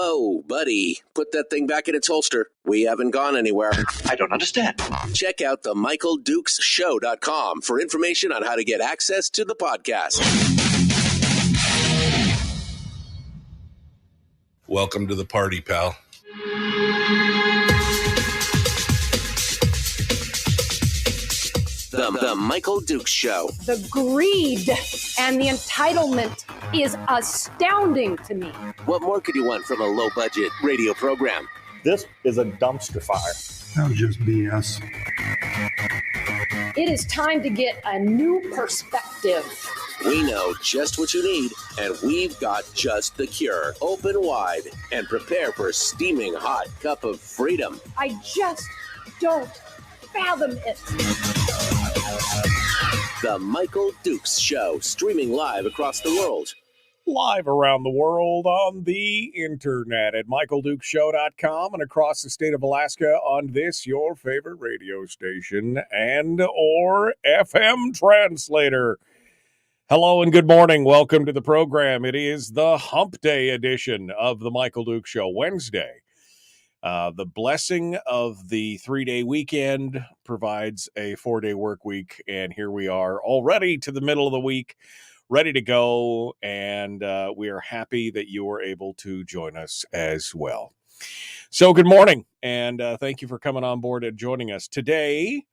Whoa, buddy. Put that thing back in its holster. We haven't gone anywhere. I don't understand. Check out the MichaelDukesShow.com for information on how to get access to the podcast. Welcome to the party, pal. The Michael Dukes Show. The greed and the entitlement is astounding to me. What more could you want from a low-budget radio program? This is a dumpster fire. That was just BS. It is time to get a new perspective. We know just what you need, and we've got just the cure. Open wide and prepare for a steaming hot cup of freedom. I just don't fathom it. The Michael Dukes Show, streaming live across the world. Live around the world on the internet at MichaelDukesShow.com and across the state of Alaska on this, your favorite radio station and or FM translator. Hello and good morning. Welcome to the program. It is the Hump Day edition of the Michael Dukes Show, Wednesday. The blessing of the 3-day weekend provides a 4-day work week, and here we are already to the middle of the week, ready to go, and we are happy that you were able to join us as well. So good morning, and thank you for coming on board and joining us today.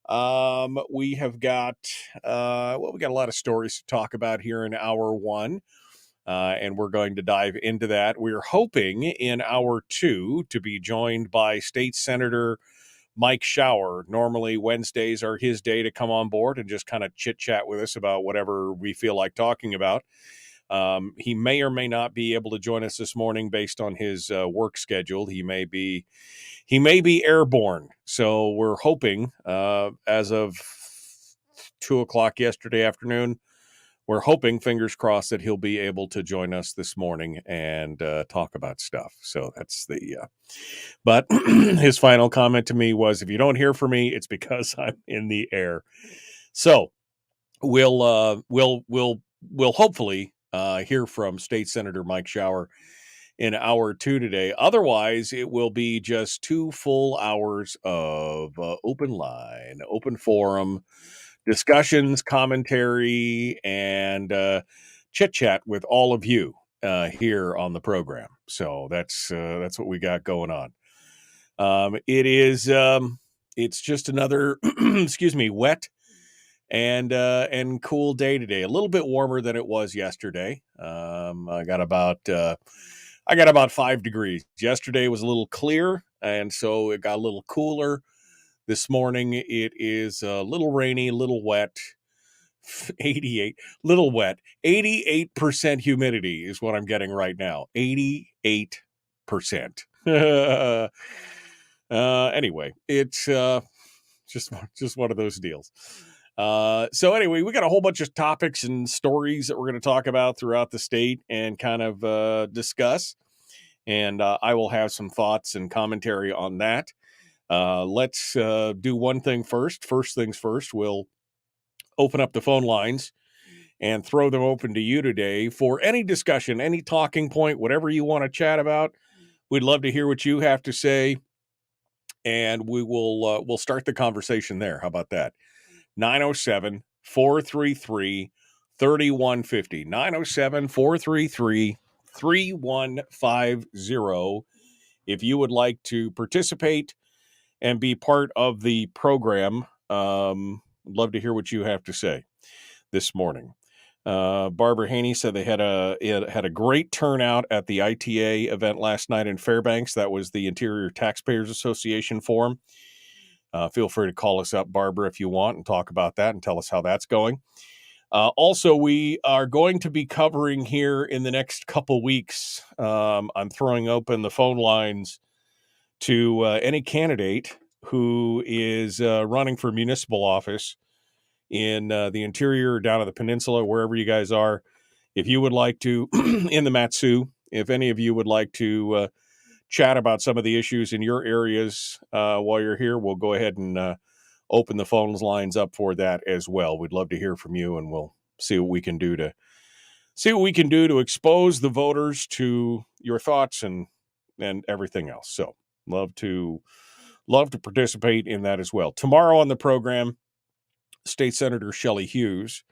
We have got, we got a lot of stories to talk about here in hour one. And we're going to dive into that. We're hoping in hour two to be joined by State Senator Mike Shower. Normally Wednesdays are his day to come on board and just kind of chit-chat with us about whatever we feel like talking about. He may or may not be able to join us this morning based on his work schedule. He may be airborne. So we're hoping, as of 2:00 yesterday afternoon, we're hoping, fingers crossed, that he'll be able to join us this morning and talk about stuff. So that's but his final comment to me was, if you don't hear from me, it's because I'm in the air. So we'll hopefully hear from State Senator Mike Shower in hour two today. Otherwise, it will be just 2 full hours of open line, open forum, discussions, commentary, and chit-chat with all of you here on the program. So that's what we got going on. It's just another, wet and cool day today. A little bit warmer than it was yesterday. I got about 5 degrees. Yesterday was a little clear, and so it got a little cooler. This morning, it is a little rainy, a little wet, 88% humidity is what I'm getting right now, 88%. Anyway, it's just one of those deals. So anyway, we got a whole bunch of topics and stories that we're going to talk about throughout the state and kind of discuss, and I will have some thoughts and commentary on that. Let's do one thing first. First things first, we'll open up the phone lines and throw them open to you today for any discussion, any talking point, whatever you want to chat about. We'd love to hear what you have to say, and we'll start the conversation there. How about that? 907-433-3150. 907-433-3150. If you would like to participate and be part of the program, love to hear what you have to say this morning. Barbara Haney said they had a great turnout at the ITA event last night in Fairbanks. That was the Interior Taxpayers Association Forum. Feel free to call us up, Barbara, if you want, and talk about that and tell us how that's going. Also, we are going to be covering here in the next couple weeks. I'm throwing open the phone lines to any candidate who is running for municipal office in the interior or down at the peninsula, wherever you guys are. If you would like to, in the Matsu, if any of you would like to chat about some of the issues in your areas while you're here, we'll go ahead and open the phone lines up for that as well. We'd love to hear from you, and we'll see what we can do to expose the voters to your thoughts and and everything else. So love to participate in that as well. Tomorrow on the program, State Senator Shelley Hughes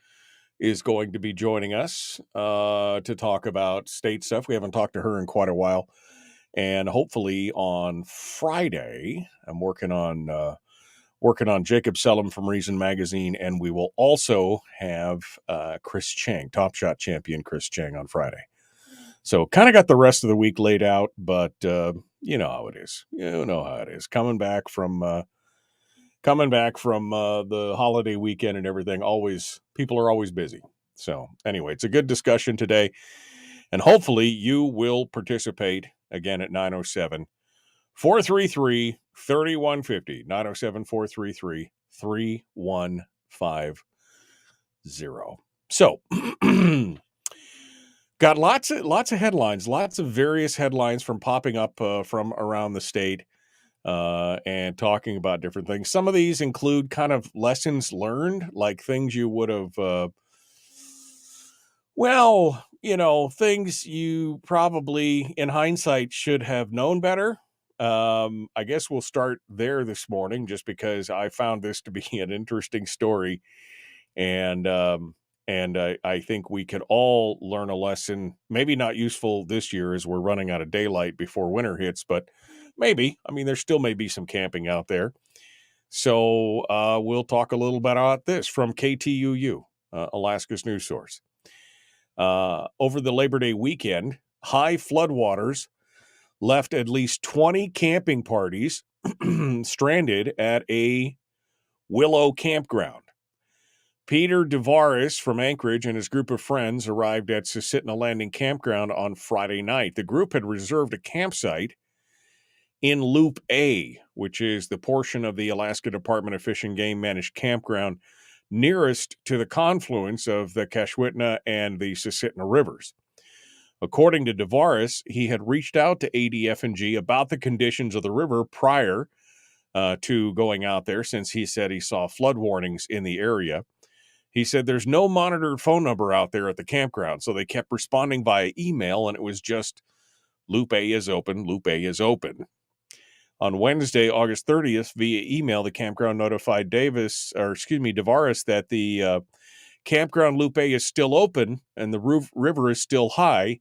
is going to be joining us to talk about state stuff. We haven't talked to her in quite a while. And hopefully on Friday, I'm working on Jacob Sellum from Reason Magazine, and we will also have Chris Chang, Top Shot champion Chris Chang, on Friday. So kind of got the rest of the week laid out, but you know how it is. You know how it is. Coming back from the holiday weekend and everything, people are always busy. So anyway, it's a good discussion today, and hopefully you will participate again at 907-433-3150, 907-433-3150. So got lots of headlines, lots of various headlines from popping up from around the state and talking about different things. Some of these include kind of lessons learned, like things you would have, things you probably in hindsight should have known better. I guess we'll start there this morning just because I found this to be an interesting story. And I think we could all learn a lesson, maybe not useful this year as we're running out of daylight before winter hits, but maybe. I mean, there still may be some camping out there. So we'll talk a little bit about this from KTUU, Alaska's news source. Over the Labor Day weekend, high floodwaters left at least 20 camping parties stranded at a Willow campground. Peter DeVaris from Anchorage and his group of friends arrived at Susitna Landing Campground on Friday night. The group had reserved a campsite in Loop A, which is the portion of the Alaska Department of Fish and Game managed campground nearest to the confluence of the Kashwitna and the Susitna rivers. According to DeVaris, he had reached out to ADF&G about the conditions of the river prior to going out there, since he said he saw flood warnings in the area. He said there's no monitored phone number out there at the campground, so they kept responding via email, and it was just, Loop A is open, Loop A is open. On Wednesday, August 30th, via email, the campground notified DeVaris that the campground Loop A is still open and the river is still high.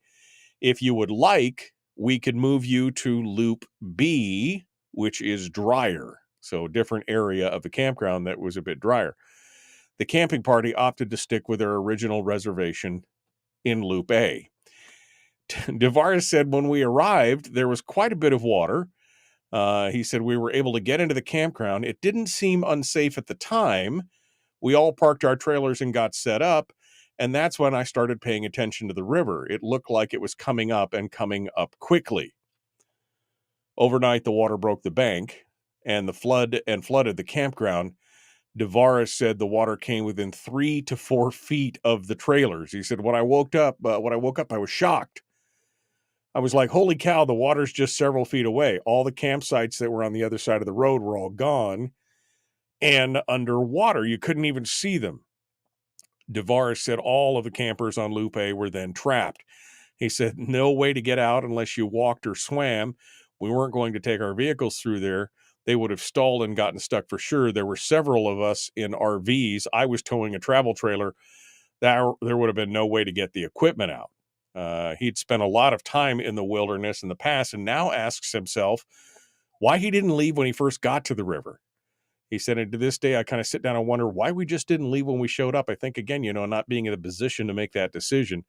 If you would like, we could move you to Loop B, which is drier. So a different area of the campground that was a bit drier. The camping party opted to stick with their original reservation in Loop A. DeVaris said when we arrived, there was quite a bit of water. He said we were able to get into the campground. It didn't seem unsafe at the time. We all parked our trailers and got set up, and that's when I started paying attention to the river. It looked like it was coming up and coming up quickly. Overnight, the water broke the bank and flooded the campground. DeVaris said the water came within 3 to 4 feet of the trailers. He said, when I woke up, I was shocked. I was like, holy cow, the water's just several feet away. All the campsites that were on the other side of the road were all gone and underwater. You couldn't even see them. DeVaris said all of the campers on Loop A were then trapped. He said, no way to get out unless you walked or swam. We weren't going to take our vehicles through there. They would have stalled and gotten stuck for sure. There were several of us in RVs. I was towing a travel trailer. There would have been no way to get the equipment out. He'd spent a lot of time in the wilderness in the past and now asks himself why he didn't leave when he first got to the river. He said, and to this day, I kind of sit down and wonder why we just didn't leave when we showed up. I think, again, not being in a position to make that decision.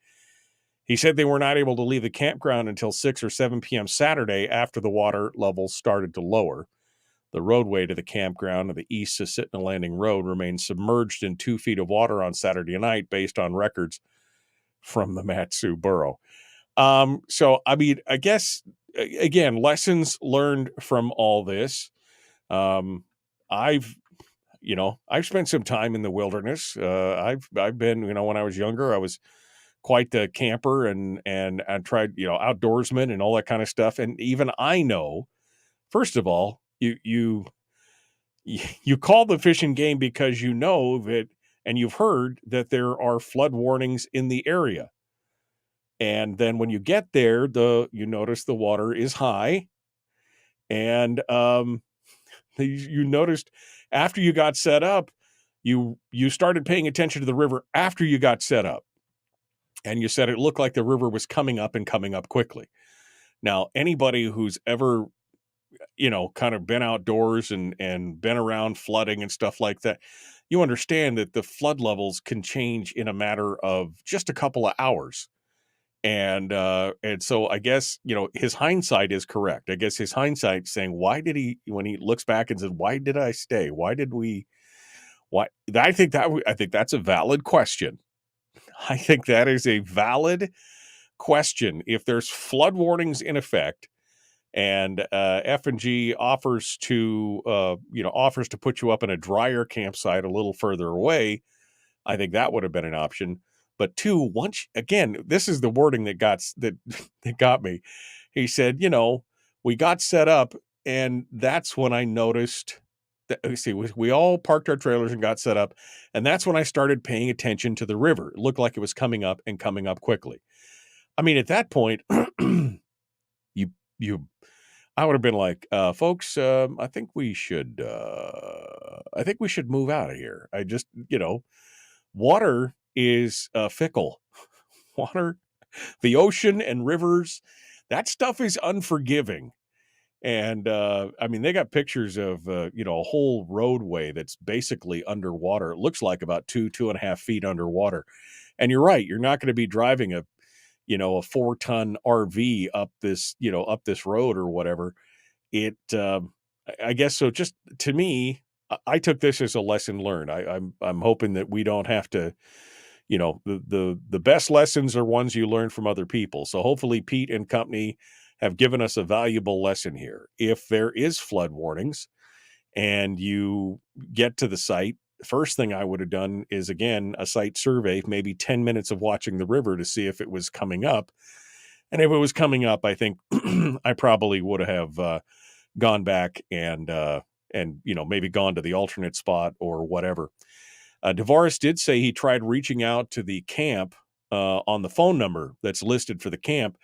He said they were not able to leave the campground until 6 or 7 p.m. Saturday after the water levels started to lower. The roadway to the campground of the East Susitna Landing Road remained submerged in 2 feet of water on Saturday night based on records from the Mat-Su Borough. So, I mean, I guess, again, lessons learned from all this. I've spent some time in the wilderness. I've been, when I was younger, I was quite the camper and I tried, outdoorsman and all that kind of stuff. And even I know, first of all, you call the Fish and Game because you know that, and you've heard that there are flood warnings in the area. And then when you get there, you notice the water is high. And you noticed after you got set up, you started paying attention to the river after you got set up. And you said it looked like the river was coming up and coming up quickly. Now, anybody who's ever, kind of been outdoors and been around flooding and stuff like that, you understand that the flood levels can change in a matter of just a couple of hours. And so I guess, his hindsight is correct. I guess his hindsight saying, when he looks back and says, why did I stay? Why? I think that's a valid question. I think that is a valid question. If there's flood warnings in effect and F&G offers to put you up in a drier campsite a little further away, I think that would have been an option. But two, this is the wording that got me. He said, we got set up, and that's when I noticed that, we all parked our trailers and got set up, and that's when I started paying attention to the river. It looked like it was coming up and coming up quickly. I mean, at that point, I would have been like, folks, I think we should move out of here. I just, water is fickle. Water, the ocean and rivers, that stuff is unforgiving. And they got pictures of a whole roadway that's basically underwater. It looks like about 2.5 feet underwater. And you're right, you're not going to be driving a 4-ton RV up this road or whatever. I guess so. Just to me, I took this as a lesson learned. I'm hoping that we don't have to, the best lessons are ones you learn from other people. So hopefully Pete and company have given us a valuable lesson here. If there is flood warnings and you get to the site, first thing I would have done is, again, a site survey, maybe 10 minutes of watching the river to see if it was coming up. And if it was coming up, I think I probably would have gone back and maybe gone to the alternate spot or whatever. DeVaris did say he tried reaching out to the camp on the phone number that's listed for the camp,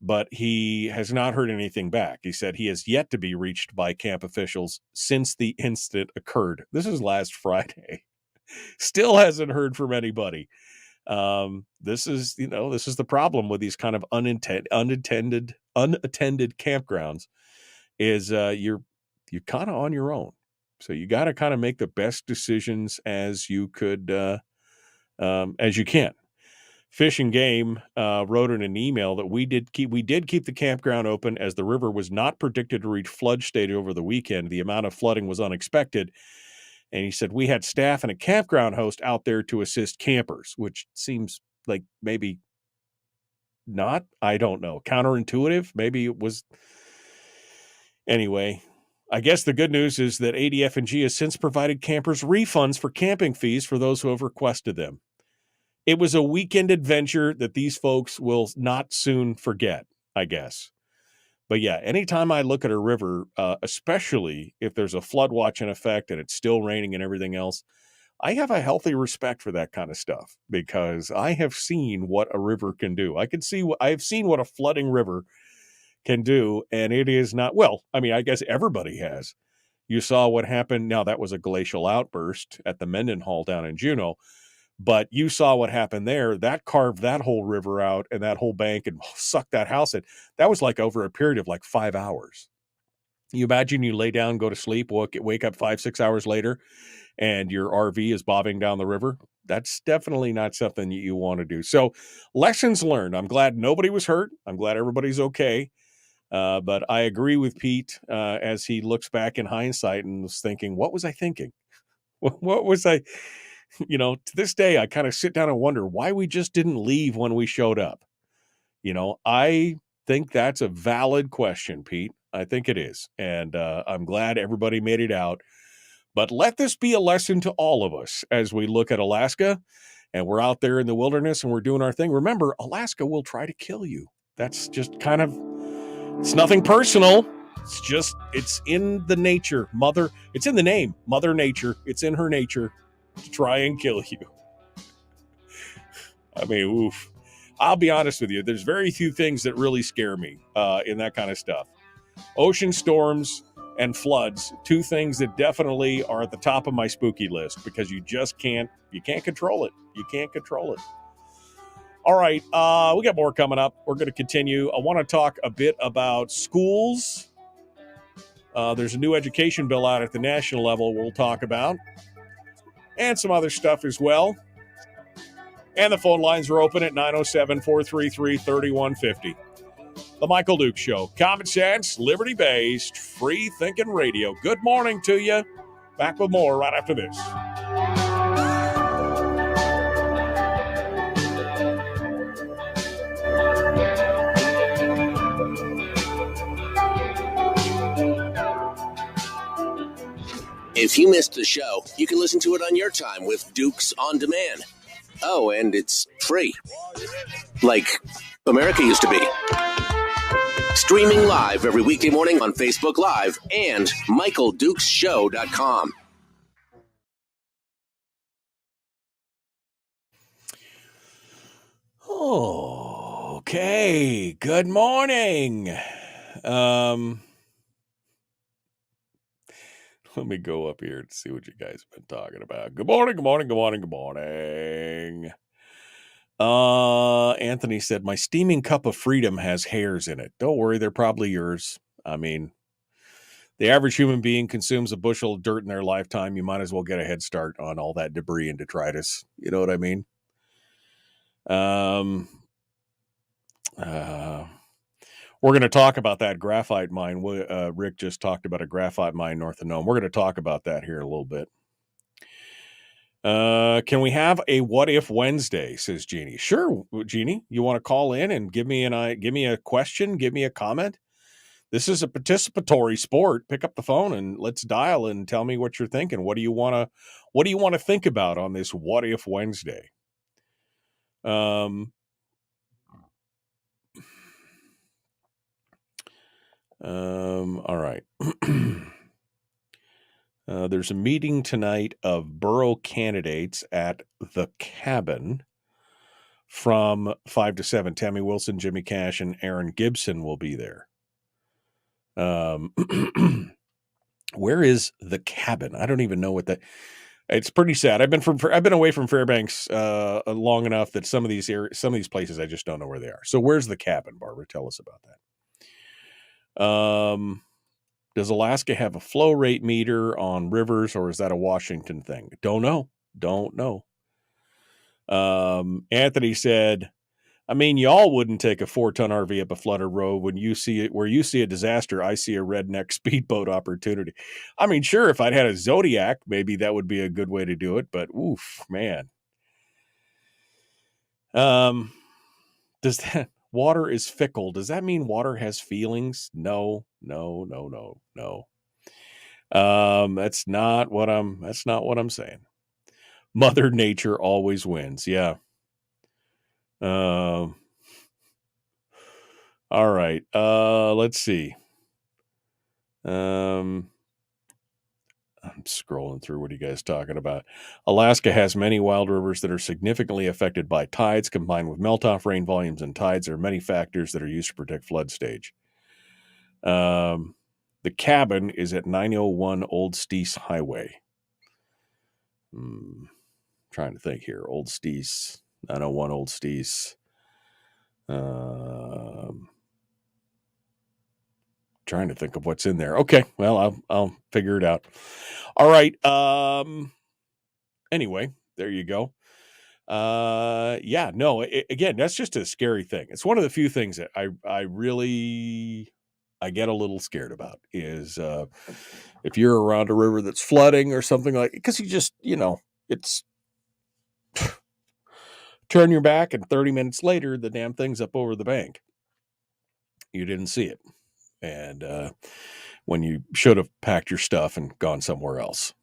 but he has not heard anything back. He said he has yet to be reached by camp officials since the incident occurred. This is last Friday. Still hasn't heard from anybody. This is the problem with these kind of unattended campgrounds is you're kind of on your own. So you got to kind of make the best decisions as you could, as you can. Fish and Game wrote in an email that we did keep the campground open as the river was not predicted to reach flood stage over the weekend. The amount of flooding was unexpected. And he said, we had staff and a campground host out there to assist campers, which seems like maybe not, I don't know, counterintuitive. Maybe it was. Anyway, I guess the good news is that ADF&G has since provided campers refunds for camping fees for those who have requested them. It was a weekend adventure that these folks will not soon forget, I guess. But yeah, anytime I look at a river, especially if there's a flood watch in effect and it's still raining and everything else, I have a healthy respect for that kind of stuff because I have seen what a river can do. I have seen what a flooding river can do, and it is not, well, I mean, I guess everybody has. You saw what happened. Now, that was a glacial outburst at the Mendenhall down in Juneau. But you saw what happened there. That carved that whole river out and that whole bank and sucked that house in. That was like over a period of like 5 hours. You imagine you lay down, go to sleep, wake up 5-6 hours later, and your RV is bobbing down the river. That's definitely not something you want to do. So lessons learned. I'm glad nobody was hurt. I'm glad everybody's okay. But I agree with Pete as he looks back in hindsight and was thinking, what was I thinking? What was I... to this day, I kind of sit down and wonder why we just didn't leave when we showed up. I think that's a valid question, Pete. I think it is. And I'm glad everybody made it out. But let this be a lesson to all of us as we look at Alaska and we're out there in the wilderness and we're doing our thing. Remember, Alaska will try to kill you. That's just kind of, it's nothing personal. It's in the nature. It's in the name, Mother Nature. It's in her nature to try and kill you. I mean, oof. I'll be honest with you. There's very few things that really scare me in that kind of stuff. Ocean storms and floods, two things that definitely are at the top of my spooky list because you can't control it. You can't control it. All right, we got more coming up. We're going to continue. I want to talk a bit about schools. There's a new education bill out at the national level we'll talk about, and some other stuff as well. And the phone lines are open at 907-433-3150. The Michael Duke Show. Common sense, liberty-based, free-thinking radio. Good morning to you. Back with more right after this. If you missed the show, you can listen to it on your time with Dukes On Demand. Oh, and it's free. Like America used to be. Streaming live every weekday morning on Facebook Live and MichaelDukesShow.com. Okay, good morning. Let me go up here and see what you guys have been talking about. Good morning, good morning, good morning, good morning. Anthony said, my steaming cup of freedom has hairs in it. Don't worry, they're probably yours. I mean, the average human being consumes a bushel of dirt in their lifetime. You might as well get a head start on all that debris and detritus. You know what I mean? We're going to talk about that graphite mine. Rick just talked about a graphite mine north of Nome. We're going to talk about that here in a little bit. Can we have a What If Wednesday, says Jeannie. Sure, Jeannie. You want to call in and give me a question, give me a comment? This is a participatory sport. Pick up the phone and let's dial and tell me what you're thinking. What do you want to think about on this What If Wednesday? All right. There's a meeting tonight of borough candidates at the Cabin from 5 to 7. Tammy Wilson, Jimmy Cash, and Aaron Gibson will be there. Where is the Cabin? I don't even know what that. It's pretty sad. I've been away from Fairbanks long enough that some of these places I just don't know where they are. So where's the Cabin, Barbara? Tell us about that. Does Alaska have a flow rate meter on rivers, or is that a Washington thing? Don't know. Anthony said, I mean, y'all wouldn't take a 4-ton RV up a flooded road where you see a disaster. I see a redneck speedboat opportunity. I mean, sure, if I'd had a Zodiac, maybe that would be a good way to do it. But oof, man. Does that water is fickle? Does that mean water has feelings? No. That's not what I'm saying. Mother Nature always wins. Yeah. All right. Let's see. I'm scrolling through. What are you guys talking about? Alaska has many wild rivers that are significantly affected by tides combined with melt-off rain volumes and tides. There are many factors that are used to protect flood stage. The Cabin is at 901 Old Steese Highway. Trying to think here. Old Steese, 901 Old Steese. Trying to think of what's in there. Okay, well, I'll figure it out. All right. Anyway, there you go. Again, that's just a scary thing. It's one of the few things that I really get a little scared about is if you're around a river that's flooding or something like, because you just, it's turn your back and 30 minutes later, the damn thing's up over the bank. You didn't see it. And when you should have packed your stuff and gone somewhere else.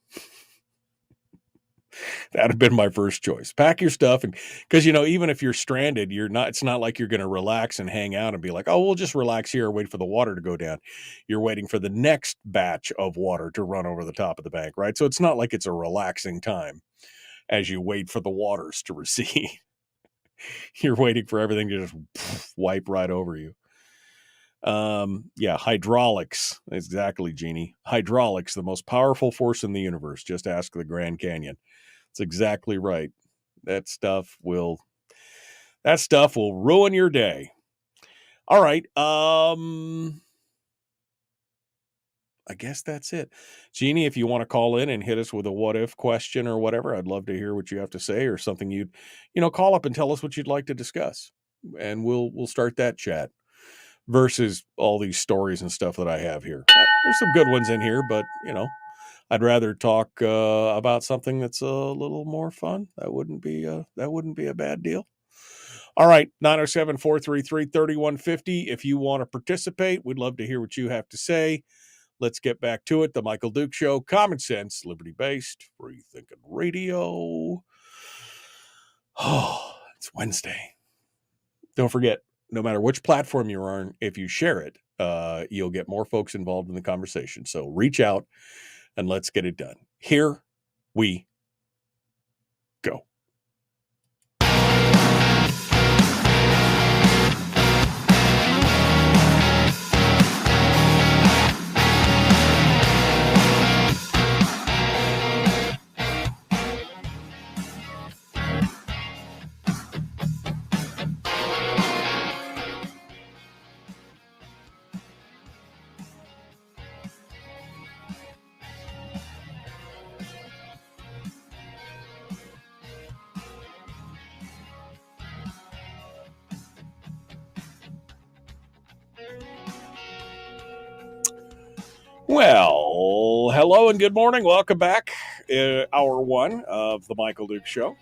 That'd have been my first choice. Pack your stuff, and because even if you're stranded, it's not like you're going to relax and hang out and be like, oh, we'll just relax here, wait for the water to go down. You're waiting for the next batch of water to run over the top of the bank, right? So it's not like it's a relaxing time as you wait for the waters to recede. You're waiting for everything to just wipe right over you. Yeah, hydraulics. Exactly, Jeannie. Hydraulics, the most powerful force in the universe. Just ask the Grand Canyon. That's exactly right. That stuff will ruin your day. All right. I guess that's it. Jeannie, if you want to call in and hit us with a what if question or whatever, I'd love to hear what you have to say, or something you'd, call up and tell us what you'd like to discuss. And we'll start that chat versus all these stories and stuff that I have here. There's some good ones in here, but I'd rather talk about something that's a little more fun. That wouldn't be a bad deal. All right, 907-433-3150. If you want to participate, we'd love to hear what you have to say. Let's get back to it. The Michael Duke Show, common sense, liberty-based, free-thinking radio. Oh, it's Wednesday. Don't forget, no matter which platform you're on, if you share it, you'll get more folks involved in the conversation. So reach out and let's get it done. Here we go. Well, hello and good morning. Welcome back. Hour one of the Michael Duke Show.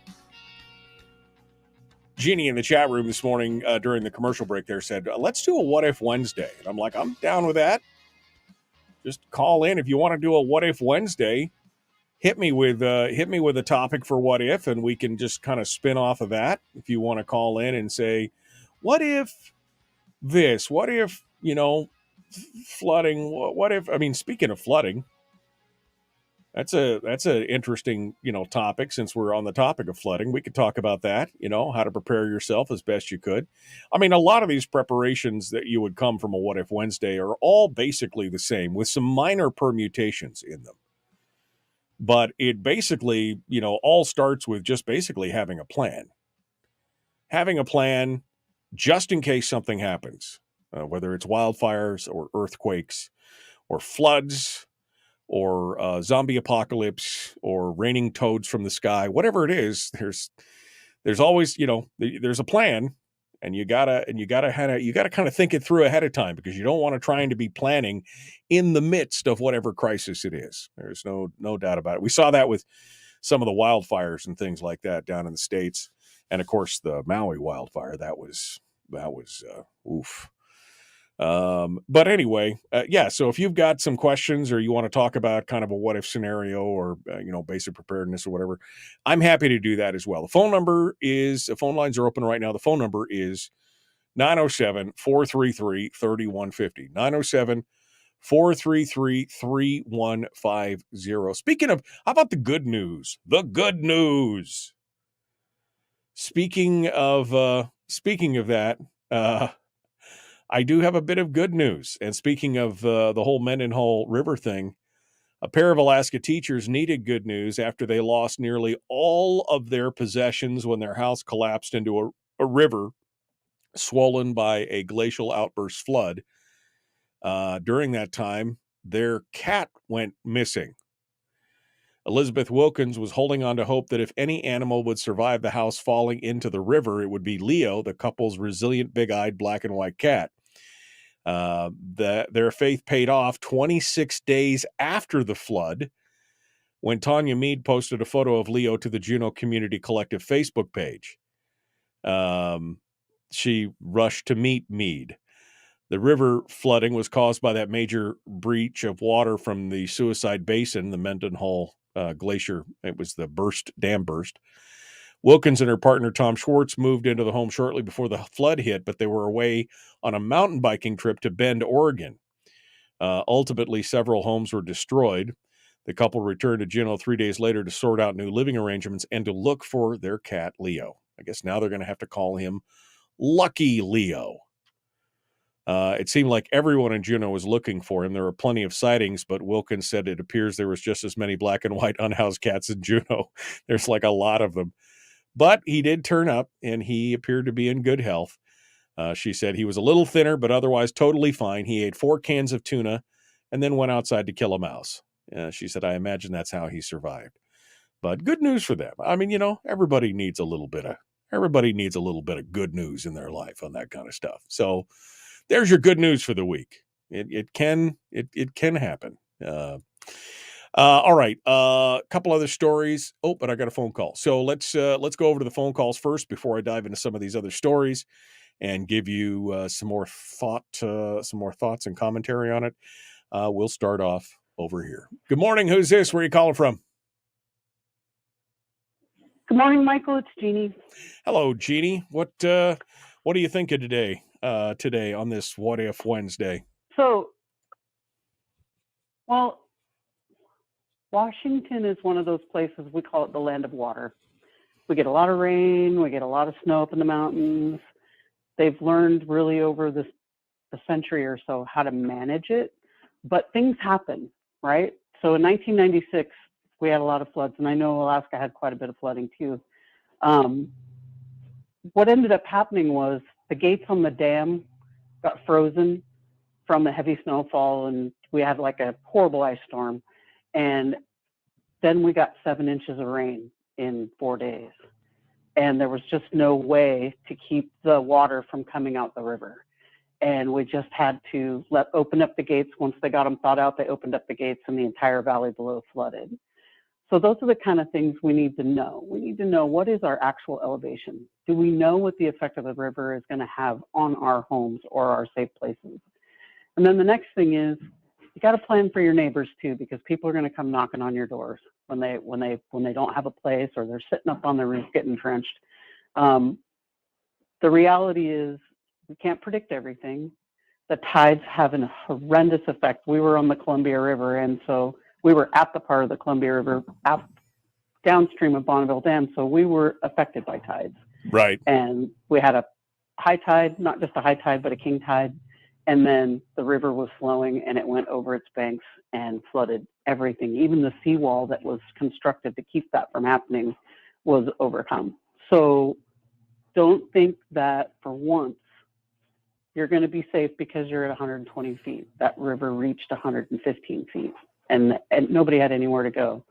Jeannie in the chat room this morning during the commercial break there said, let's do a What If Wednesday. And I'm like, I'm down with that. Just call in if you want to do a What If Wednesday. Hit me with a topic for What If, and we can just kind of spin off of that. If you want to call in and say, what if this? What if, flooding? What if, speaking of flooding, that's an interesting, topic. Since we're on the topic of flooding, we could talk about that, how to prepare yourself as best you could. A lot of these preparations that you would come from a What If Wednesday are all basically the same with some minor permutations in them. But it basically, all starts with just basically having a plan. Having a plan just in case something happens, whether it's wildfires or earthquakes or floods or zombie apocalypse or raining toads from the sky, whatever it is, there's always, there's a plan, and you gotta kind of think it through ahead of time, because you don't want to try and to be planning in the midst of whatever crisis it is. There's no doubt about it. We saw that with some of the wildfires and things like that down in the States, and of course the Maui wildfire. That was oof. But anyway, yeah. So if you've got some questions, or you want to talk about kind of a what if scenario, or basic preparedness or whatever, I'm happy to do that as well. The phone lines are open right now. The phone number is 907-433-3150. 907-433-3150. Speaking of, how about the good news? The good news. Speaking of that, I do have a bit of good news. And speaking of the whole Mendenhall River thing, a pair of Alaska teachers needed good news after they lost nearly all of their possessions when their house collapsed into a river swollen by a glacial outburst flood. During that time, their cat went missing. Elizabeth Wilkins was holding on to hope that if any animal would survive the house falling into the river, it would be Leo, the couple's resilient, big-eyed black and white cat. Their faith paid off 26 days after the flood, when Tanya Mead posted a photo of Leo to the Juneau Community Collective Facebook page. She rushed to meet Mead. The river flooding was caused by that major breach of water from the Suicide Basin, the Mendenhall Glacier. It was the dam burst. Wilkins and her partner, Tom Schwartz, moved into the home shortly before the flood hit, but they were away on a mountain biking trip to Bend, Oregon. Ultimately, several homes were destroyed. The couple returned to Juneau 3 days later to sort out new living arrangements and to look for their cat, Leo. I guess now they're going to have to call him Lucky Leo. It seemed like everyone in Juneau was looking for him. There were plenty of sightings, but Wilkins said it appears there was just as many black and white unhoused cats in Juneau. There's like a lot of them. But he did turn up, and he appeared to be in good health. She said he was a little thinner, but otherwise totally fine. He ate 4 cans of tuna and then went outside to kill a mouse. She said, I imagine that's how he survived. But good news for them. I mean, everybody needs a little bit of good news in their life on that kind of stuff. So there's your good news for the week. It can happen. All right. A couple other stories. Oh, but I got a phone call. So let's go over to the phone calls first before I dive into some of these other stories and give you some more thoughts and commentary on it. We'll start off over here. Good morning. Who's this? Where are you calling from? Good morning, Michael. It's Jeannie. Hello, Jeannie. What do you think of today on this What If Wednesday? So, well, Washington is one of those places, we call it the land of water. We get a lot of rain, we get a lot of snow up in the mountains. They've learned really over the century or so how to manage it, but things happen, right? So in 1996, we had a lot of floods, and I know Alaska had quite a bit of flooding too. What ended up happening was the gates on the dam got frozen from the heavy snowfall, and we had like a horrible ice storm. And then we got 7 inches of rain in 4 days. And there was just no way to keep the water from coming out the river. And we just had to open up the gates. Once they got them thawed out, they opened up the gates, and the entire valley below flooded. So those are the kind of things we need to know. We need to know, what is our actual elevation? Do we know what the effect of the river is going to have on our homes or our safe places? And then the next thing is, you got to plan for your neighbors too, because people are going to come knocking on your doors when they don't have a place, or they're sitting up on the roof getting drenched. The reality is, we can't predict everything. The tides have a horrendous effect. We were on the Columbia River, and so we were at the part of the Columbia River downstream of Bonneville Dam, so we were affected by tides. Right. And we had a high tide, not just a high tide, but a king tide. And then the river was flowing, and it went over its banks and flooded everything. Even the seawall that was constructed to keep that from happening was overcome. So don't think that for once you're going to be safe because you're at 120 feet. That river reached 115 feet, and nobody had anywhere to go.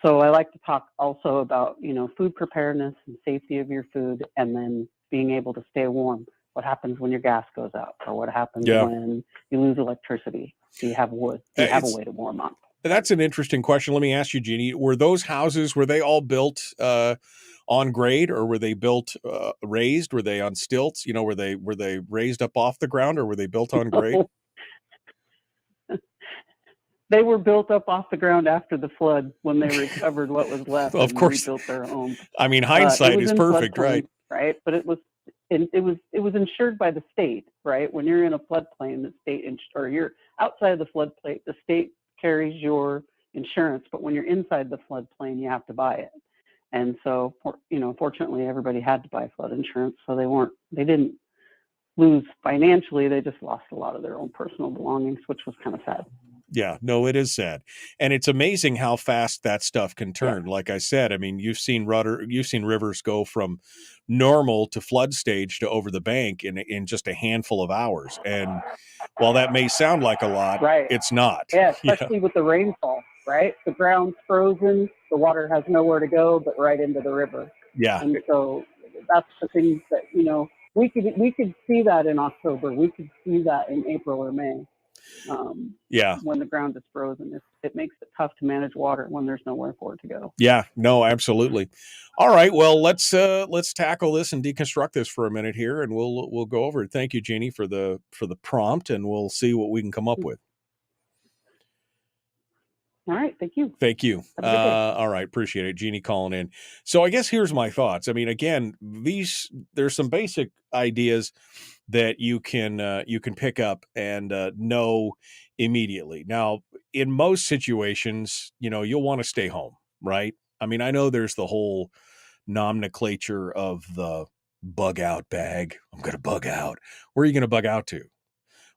So I like to talk also about, food preparedness and safety of your food, and then being able to stay warm. What happens when your gas goes out, or what happens when you lose electricity? Do you have wood? Do you have a way to warm up? That's an interesting question. Let me ask you, Jeannie, were those houses, were they all built on grade, or were they built raised? Were they on stilts? Were they raised up off the ground, or were they built on grade? They were built up off the ground after the flood, when they recovered what was left. Of course, rebuilt their homes. I mean, hindsight is perfect, right? Right, but it was insured by the state, right? When you're in a floodplain, the state or you're outside of the floodplain, the state carries your insurance. But when you're inside the floodplain, you have to buy it. And so, fortunately, everybody had to buy flood insurance, so they didn't lose financially. They just lost a lot of their own personal belongings, which was kind of sad. Yeah, no, it is sad. And it's amazing how fast that stuff can turn. Yeah. Like I said, I mean, you've seen rivers go from normal to flood stage to over the bank in just a handful of hours. And while that may sound like a lot, right, it's not. Yeah, especially with the rainfall, right? The ground's frozen, the water has nowhere to go but right into the river. Yeah. And so that's the things that, we could see that in October. We could see that in April or May. When the ground is frozen, it makes it tough to manage water when there's nowhere for it to go. Yeah, no, absolutely. All right, well, let's tackle this and deconstruct this for a minute here, and we'll go over it. Thank you, Jeannie, for the prompt, and we'll see what we can come up with. All right, thank you. Thank you. All right, appreciate it, Jeannie calling in. So I guess here's my thoughts. I mean, again, there's some basic ideas that you can pick up and know immediately. Now, in most situations, you'll want to stay home, right? I mean, I know there's the whole nomenclature of the bug out bag. I'm going to bug out. Where are you going to bug out to?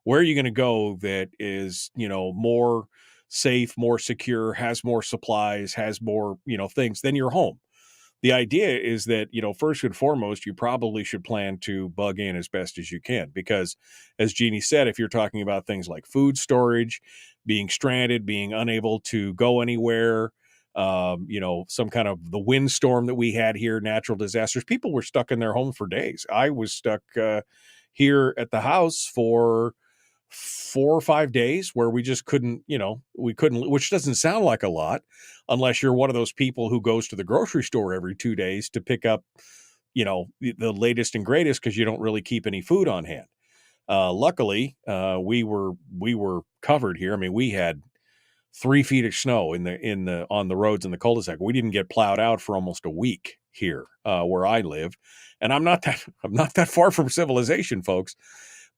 Where are you going to go that is, more safe, more secure, has more supplies, has more, things than your home? The idea is that, first and foremost, you probably should plan to bug in as best as you can, because as Jeannie said, if you're talking about things like food storage, being stranded, being unable to go anywhere, some kind of the windstorm that we had here, natural disasters, people were stuck in their home for days. I was stuck here at the house for 4 or 5 days where we just couldn't, which doesn't sound like a lot unless you're one of those people who goes to the grocery store every 2 days to pick up, the latest and greatest, because you don't really keep any food on hand. Luckily, we were covered here. I mean, we had 3 feet of snow on the roads in the cul-de-sac. We didn't get plowed out for almost a week here where I live, and I'm not that far from civilization, folks.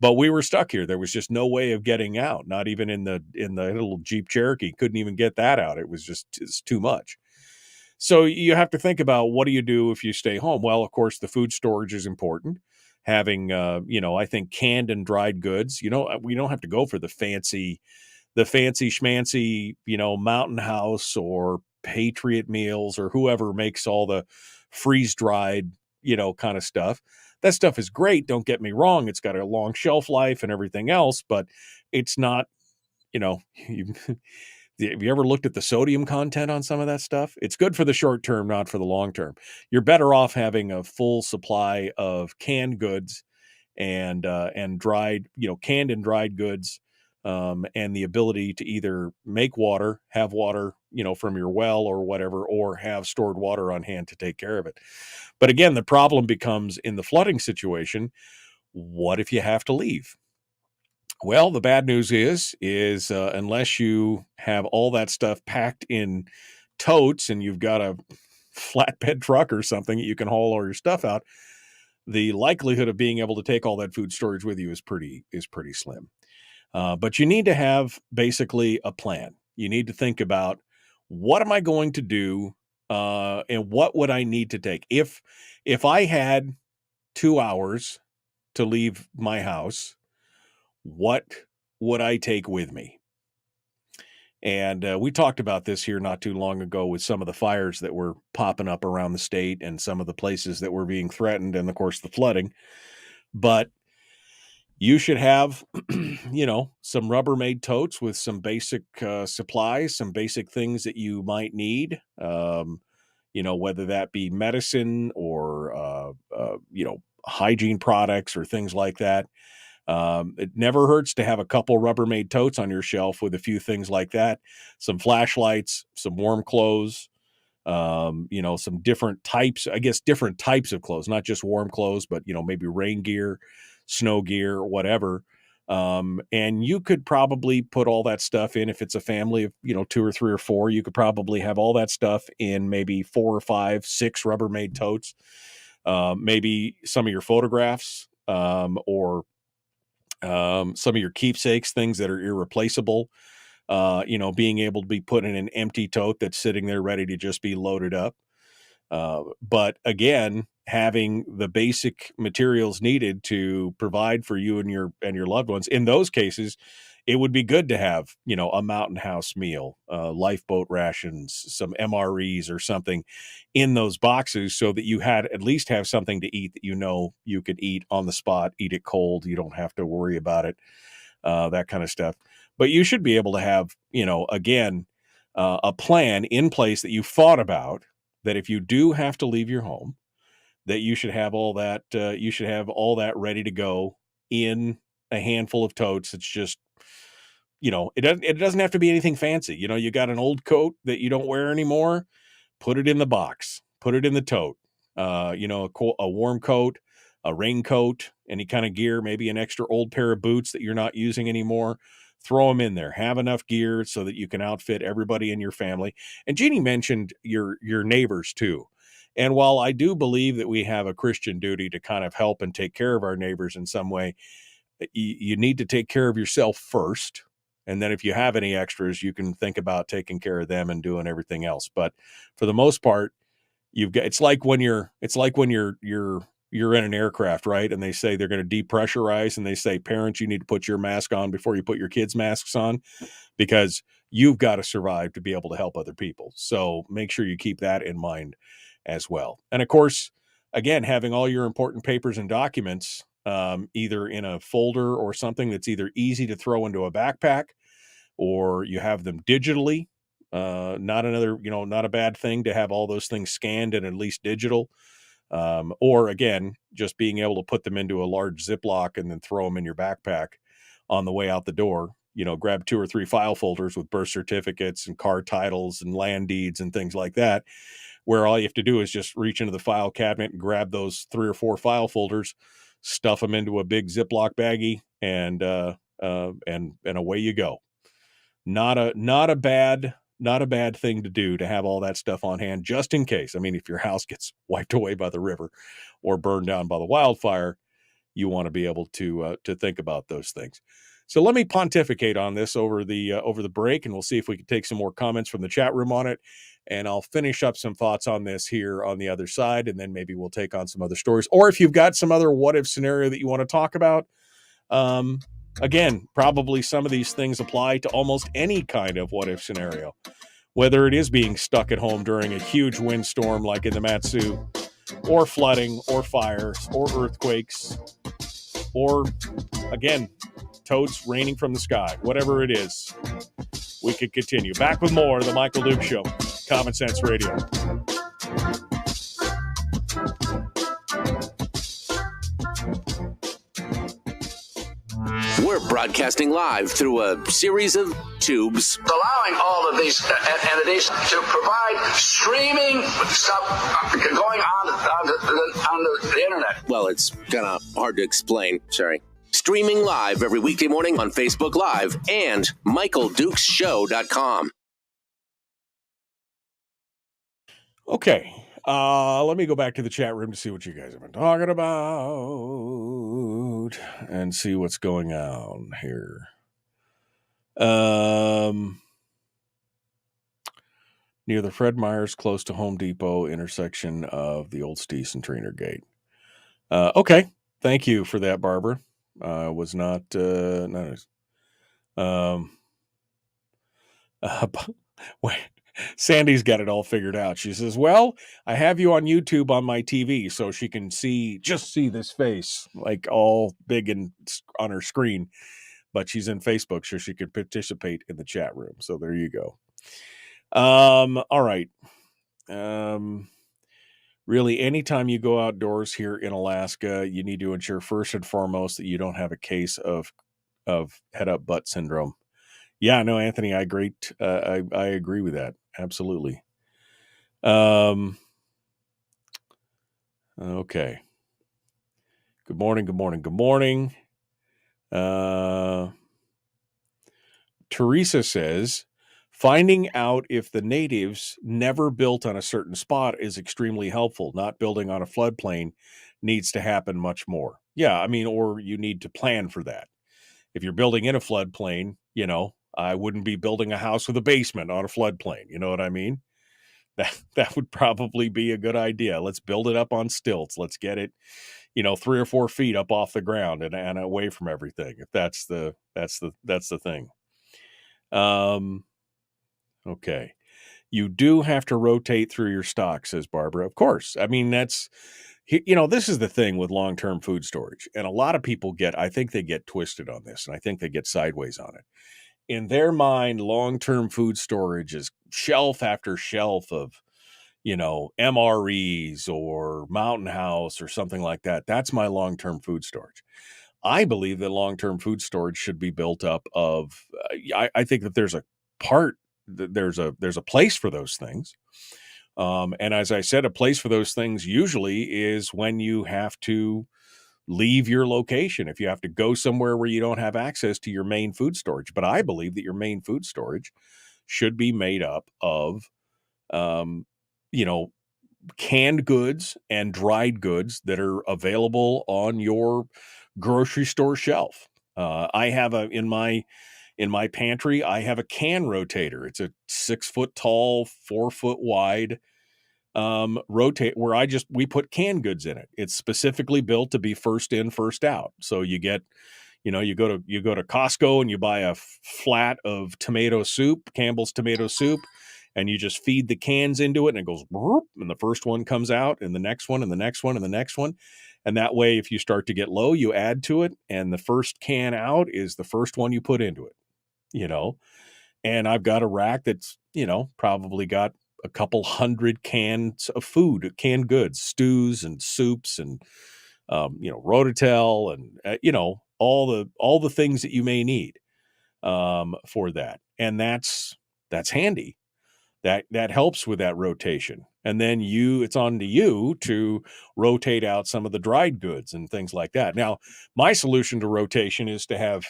But we were stuck here. There was just no way of getting out. Not even in the little Jeep Cherokee. Couldn't even get that out. It's too much. So you have to think about, what do you do if you stay home? Well, of course, the food storage is important. Having, I think canned and dried goods. We don't have to go for the fancy schmancy, Mountain House or Patriot Meals or whoever makes all the freeze dried, kind of stuff. That stuff is great. Don't get me wrong. It's got a long shelf life and everything else, but it's not, have you ever looked at the sodium content on some of that stuff? It's good for the short term, not for the long term. You're better off having a full supply of canned goods and dried, canned and dried goods, and the ability to either make water, have water, from your well or whatever, or have stored water on hand to take care of it. But again, the problem becomes in the flooding situation. What if you have to leave? Well, the bad news is unless you have all that stuff packed in totes and you've got a flatbed truck or something that you can haul all your stuff out, the likelihood of being able to take all that food storage with you is pretty slim. But you need to have basically a plan. You need to think about, what am I going to do, and what would I need to take? If I had 2 hours to leave my house, what would I take with me? And we talked about this here not too long ago with some of the fires that were popping up around the state and some of the places that were being threatened, and of course the flooding. But you should have, some Rubbermaid totes with some basic supplies, some basic things that you might need, whether that be medicine or, hygiene products or things like that. It never hurts to have a couple Rubbermaid totes on your shelf with a few things like that, some flashlights, some warm clothes, some different types of clothes, not just warm clothes, but, maybe rain gear, snow gear, or whatever. And you could probably put all that stuff in, if it's a family of, 2 or 3 or 4, you could probably have all that stuff in maybe 4 or 5, 6 Rubbermaid totes. Maybe some of your photographs, or some of your keepsakes, things that are irreplaceable, being able to be put in an empty tote that's sitting there ready to just be loaded up. But again, having the basic materials needed to provide for you and your loved ones. In those cases, it would be good to have, a Mountain House meal, lifeboat rations, some MREs or something in those boxes, so that you at least have something to eat that you could eat on the spot, eat it cold. You don't have to worry about it, that kind of stuff. But you should be able to have, again, a plan in place that you thought about, that if you do have to leave your home, that you should have all that, ready to go in a handful of totes. It's just, it doesn't have to be anything fancy. You got an old coat that you don't wear anymore, put it in the box, put it in the tote. A warm coat, a raincoat, any kind of gear, maybe an extra old pair of boots that you're not using anymore. Throw them in there. Have enough gear so that you can outfit everybody in your family. And Jeannie mentioned your neighbors too. And while I do believe that we have a Christian duty to kind of help and take care of our neighbors in some way, you need to take care of yourself first. And then if you have any extras, you can think about taking care of them and doing everything else. But for the most part, it's like when you're in an aircraft, right? And they say they're going to depressurize, and they say, parents, you need to put your mask on before you put your kids' masks on, because you've got to survive to be able to help other people. So make sure you keep that in mind as well. And of course, again, having all your important papers and documents either in a folder or something that's either easy to throw into a backpack, or you have them digitally. Not a bad thing to have all those things scanned and at least digital. Or again, just being able to put them into a large Ziploc and then throw them in your backpack on the way out the door. Grab 2 or 3 file folders with birth certificates and car titles and land deeds and things like that, where all you have to do is just reach into the file cabinet and grab those 3 or 4 file folders, stuff them into a big Ziploc baggie, and away you go. Not a bad thing to do, to have all that stuff on hand just in case. I mean, if your house gets wiped away by the river or burned down by the wildfire, you want to be able to think about those things. So let me pontificate on this over the break, and we'll see if we can take some more comments from the chat room on it. And I'll finish up some thoughts on this here on the other side, and then maybe we'll take on some other stories. Or if you've got some other what-if scenario that you want to talk about, again, probably some of these things apply to almost any kind of what-if scenario, whether it is being stuck at home during a huge windstorm like in the Matsu, or flooding, or fires, or earthquakes, or, again, toads raining from the sky. Whatever it is, we could continue. Back with more of The Michael Duke Show, Common Sense Radio. We're broadcasting live through a series of tubes, allowing all of these entities to provide streaming stuff going on the internet. Well, it's kind of hard to explain. Sorry. Streaming live every weekday morning on Facebook Live and MichaelDukesShow.com. Okay. Let me go back to the chat room to see what you guys have been talking about and see what's going on here. Near the Fred Meyers, close to Home Depot intersection of the old Stees and Trainer Gate. Okay. Thank you for that, Barbara. Was not nice. Wait. Sandy's got it all figured out. She says, well, I have you on YouTube on my TV so she can see this face, like all big and on her screen, but she's in Facebook so she could participate in the chat room. So there you go. All right. Really, anytime you go outdoors here in Alaska, you need to ensure first and foremost that you don't have a case of head up butt syndrome. Yeah, no, Anthony, I agree. I agree with that. Absolutely. Okay. Good morning. Teresa says, finding out if the natives never built on a certain spot is extremely helpful. Not building on a floodplain needs to happen much more. Yeah, I mean, or you need to plan for that. If you're building in a floodplain, I wouldn't be building a house with a basement on a floodplain. You know what I mean? That would probably be a good idea. Let's build it up on stilts. Let's get it, 3 or 4 feet up off the ground and away from everything. If that's the thing. Okay. You do have to rotate through your stock, says Barbara. Of course. I mean, this is the thing with long-term food storage. And a lot of people I think they get twisted on this, and I think they get sideways on it. In their mind, long-term food storage is shelf after shelf of, MREs or Mountain House or something like that. That's my long-term food storage. I believe that long-term food storage should be built up of, I think that there's a place for those things. And as I said, a place for those things usually is when you have to leave your location, if you have to go somewhere where you don't have access to your main food storage. But I believe that your main food storage should be made up of, canned goods and dried goods that are available on your grocery store shelf. I have in my pantry, I have a can rotator. It's a 6 foot tall, 4 foot wide rotate where we put canned goods in it. It's specifically built to be first in, first out. So you get, you go to Costco and you buy a flat of tomato soup, Campbell's tomato soup, and you just feed the cans into it, and it goes, and the first one comes out, and the next one, and the next one, and the next one. And that way, if you start to get low, you add to it, and the first can out is the first one you put into it, And I've got a rack that's, probably got a couple hundred cans of food, canned goods, stews and soups and, Rototel and, all the things that you may need for that. And that's handy. That helps with that rotation. And then it's on to you to rotate out some of the dried goods and things like that. Now, my solution to rotation is to have,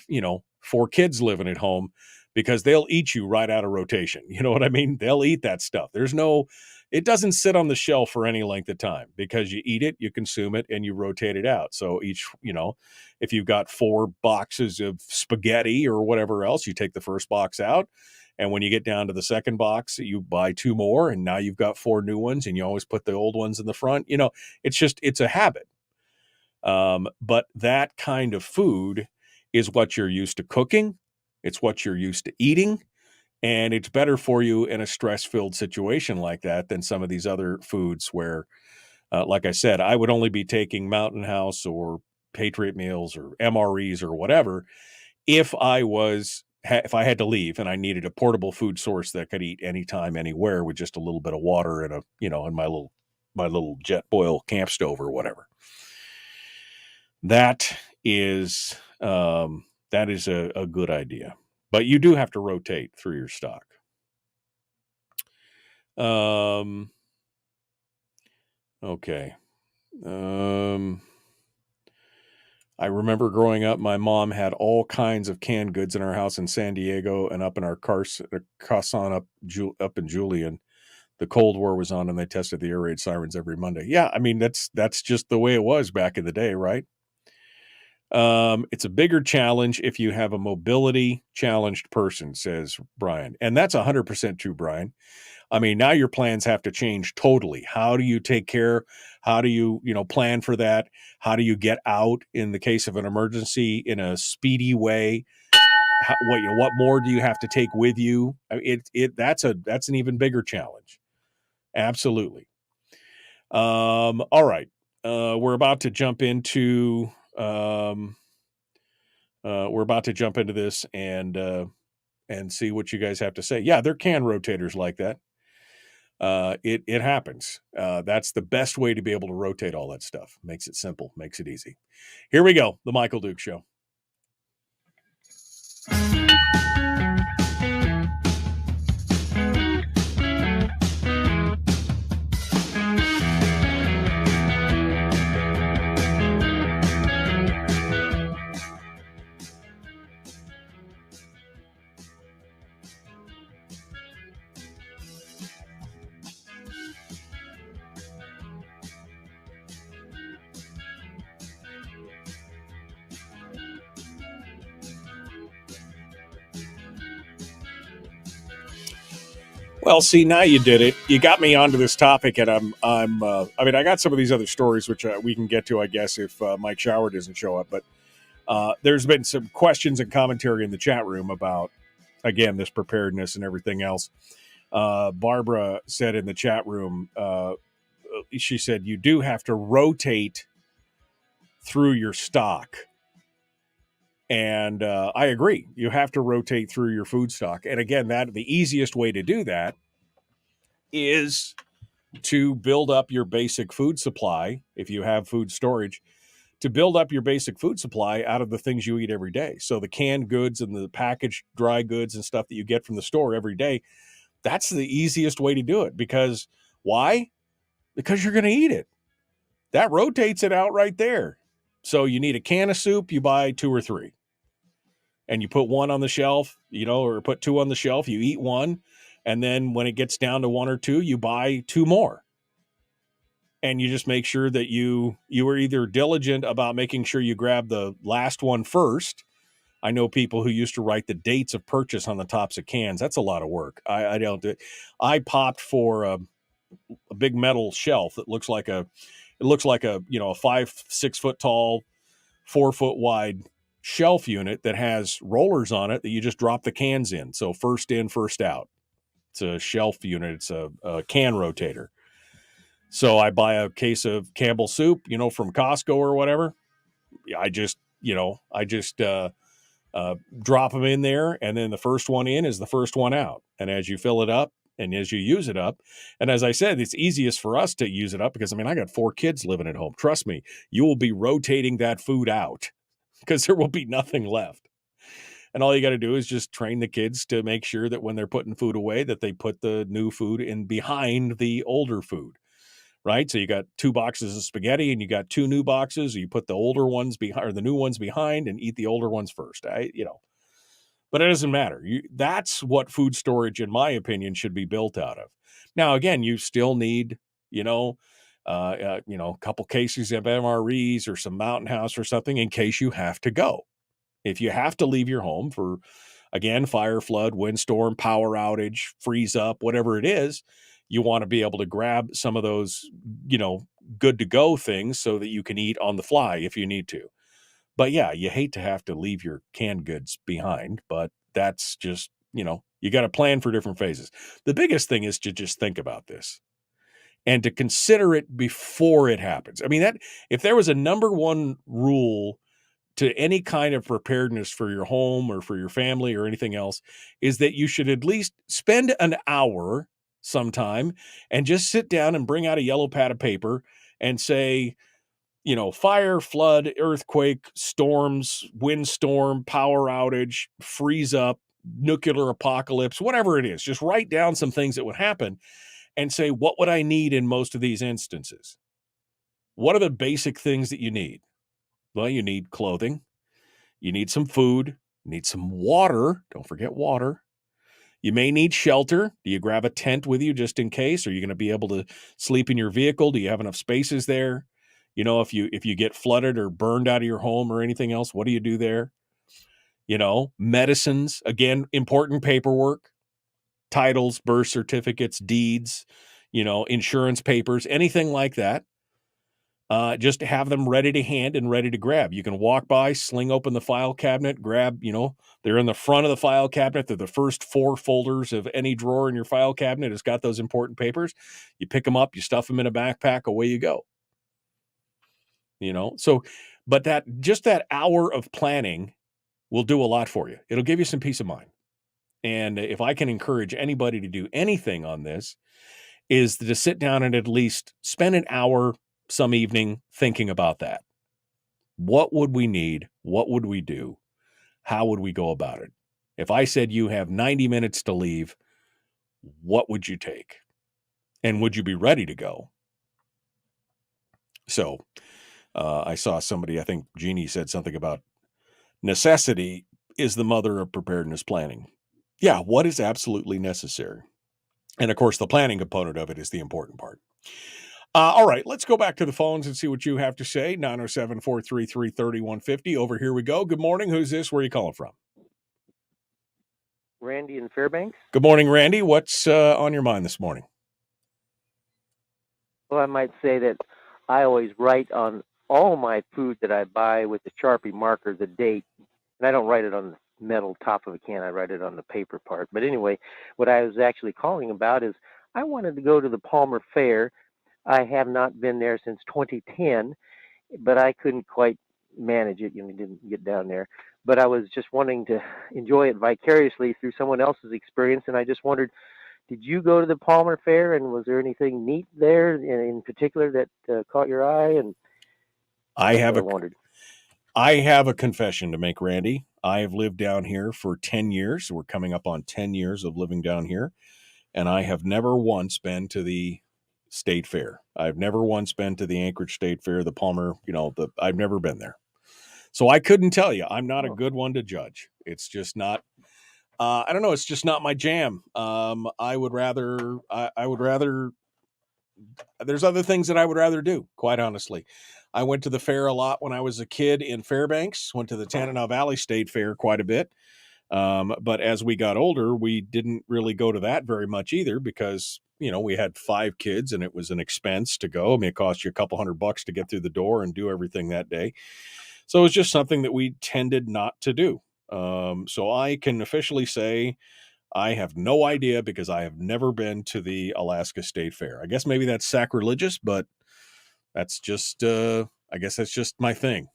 4 kids living at home, because they'll eat you right out of rotation. You know what I mean? They'll eat that stuff. It doesn't sit on the shelf for any length of time, because you eat it, you consume it, and you rotate it out. So each, if you've got 4 boxes of spaghetti or whatever else, you take the first box out. And when you get down to the second box, you buy 2 more, and now you've got 4 new ones, and you always put the old ones in the front. It's a habit. But that kind of food is what you're used to cooking. It's what you're used to eating. And it's better for you in a stress-filled situation like that than some of these other foods where, like I said, I would only be taking Mountain House or Patriot Meals or MREs or whatever if I had to leave and I needed a portable food source that could eat anytime, anywhere, with just a little bit of water and and my little jet boil camp stove or whatever. That is a good idea. But you do have to rotate through your stock. Okay. I remember growing up, my mom had all kinds of canned goods in our house in San Diego and up in our Carson up in Julian. The Cold War was on, and they tested the air raid sirens every Monday. Yeah, I mean, that's just the way it was back in the day, right? It's a bigger challenge if you have a mobility challenged person, says Brian. And that's 100% true, Brian. I mean, now your plans have to change totally. How do you take care? How do you, plan for that? How do you get out in the case of an emergency in a speedy way? What more do you have to take with you? That's an even bigger challenge. Absolutely. All right. We're about to jump into this and see what you guys have to say. Yeah, they're can rotators like that. It happens. That's the best way to be able to rotate all that stuff. Makes it simple, makes it easy. Here we go. The Michael Duke Show. Well, see, now you did it. You got me onto this topic, and I got some of these other stories, which we can get to, I guess, if Mike Shower doesn't show up. But there's been some questions and commentary in the chat room about, again, this preparedness and everything else. Barbara said in the chat room, she said, you do have to rotate through your stock. And I agree. You have to rotate through your food stock. And again, the easiest way to do that is to build up your basic food supply, if you have food storage, to build up your basic food supply out of the things you eat every day. So the canned goods and the packaged dry goods and stuff that you get from the store every day, that's the easiest way to do it. Because why? Because you're going to eat it. That rotates it out right there. So you need a can of soup, you buy 2 or 3. And you put 1 on the shelf, or put 2 on the shelf, you eat 1. And then when it gets down to 1 or 2, you buy 2 more. And you just make sure that you are either diligent about making sure you grab the last one first. I know people who used to write the dates of purchase on the tops of cans. That's a lot of work. I don't do it. I popped for big metal shelf that looks like a 5-6 foot tall, 4 foot wide shelf unit that has rollers on it that you just drop the cans in. So first in, first out. It's a shelf unit. It's a can rotator. So I buy a case of Campbell soup, from Costco or whatever. I just drop them in there, and then the first one in is the first one out. And as you fill it up and as you use it up, and as I said, it's easiest for us to use it up because, I got 4 kids living at home. Trust me, you will be rotating that food out because there will be nothing left. And all you got to do is just train the kids to make sure that when they're putting food away, that they put the new food in behind the older food. Right? So you got 2 boxes of spaghetti and you got 2 new boxes. You put the older ones behind or the new ones behind and eat the older ones first. But it doesn't matter. That's what food storage, in my opinion, should be built out of. Now, again, you still need, a couple cases of MREs or some Mountain House or something in case you have to go. If you have to leave your home for, again, fire, flood, windstorm, power outage, freeze up, whatever it is, you want to be able to grab some of those, good to go things so that you can eat on the fly if you need to. But yeah, you hate to have to leave your canned goods behind, but that's just, you got to plan for different phases. The biggest thing is to just think about this and to consider it before it happens. If there was a number one rule to any kind of preparedness for your home or for your family or anything else, is that you should at least spend an hour sometime and just sit down and bring out a yellow pad of paper and say, fire, flood, earthquake, storms, windstorm, power outage, freeze up, nuclear apocalypse, whatever it is. Just write down some things that would happen and say, what would I need in most of these instances? What are the basic things that you need? Well, you need clothing. You need some food. You need some water. Don't forget water. You may need shelter. Do you grab a tent with you just in case? Are you going to be able to sleep in your vehicle? Do you have enough spaces there? If you get flooded or burned out of your home or anything else, what do you do there? Medicines, again, important paperwork, titles, birth certificates, deeds, insurance papers, anything like that. Just have them ready to hand and ready to grab. You can walk by, sling open the file cabinet, grab, they're in the front of the file cabinet. They're the first 4 folders of any drawer in your file cabinet has got those important papers. You pick them up, you stuff them in a backpack, away you go. But that hour of planning will do a lot for you. It'll give you some peace of mind. And if I can encourage anybody to do anything on this, is to sit down and at least spend an hour some evening thinking about that. What would we need? What would we do? How would we go about it? If I said you have 90 minutes to leave, what would you take? And would you be ready to go? So I saw somebody, I think Jeannie said something about necessity is the mother of preparedness planning. Yeah, what is absolutely necessary? And of course, the planning component of it is the important part. All right, let's go back to the phones and see what you have to say. 907-433-3150. Over here we go. Good morning. Who's this? Where are you calling from? Randy in Fairbanks. Good morning, Randy. What's on your mind this morning? Well, I might say that I always write on all my food that I buy with the Sharpie marker the date. And I don't write it on the metal top of a can. I write it on the paper part. But anyway, what I was actually calling about is I wanted to go to the Palmer Fair. I have not been there since 2010, but I couldn't quite manage it. Didn't get down there. But I was just wanting to enjoy it vicariously through someone else's experience. And I just wondered, did you go to the Palmer Fair, and was there anything neat there in particular that caught your eye? And I have a confession to make, Randy. I have lived down here for 10 years. We're coming up on 10 years of living down here. And I have never once been to the State Fair. I've never once been to the Anchorage State Fair, the Palmer, I've never been there. So I couldn't tell you. I'm not a good one to judge. It's just not, I don't know. It's just not my jam. I would rather, there's other things that I would rather do, quite honestly. I went to the fair a lot when I was a kid in Fairbanks, went to the Tanana Valley State Fair quite a bit. But as we got older, we didn't really go to that very much either because, we had 5 kids and it was an expense to go. I mean, it cost you a couple $100 to get through the door and do everything that day. So it was just something that we tended not to do. So I can officially say I have no idea because I have never been to the Alaska State Fair. I guess maybe that's sacrilegious, but that's just, I guess that's just my thing.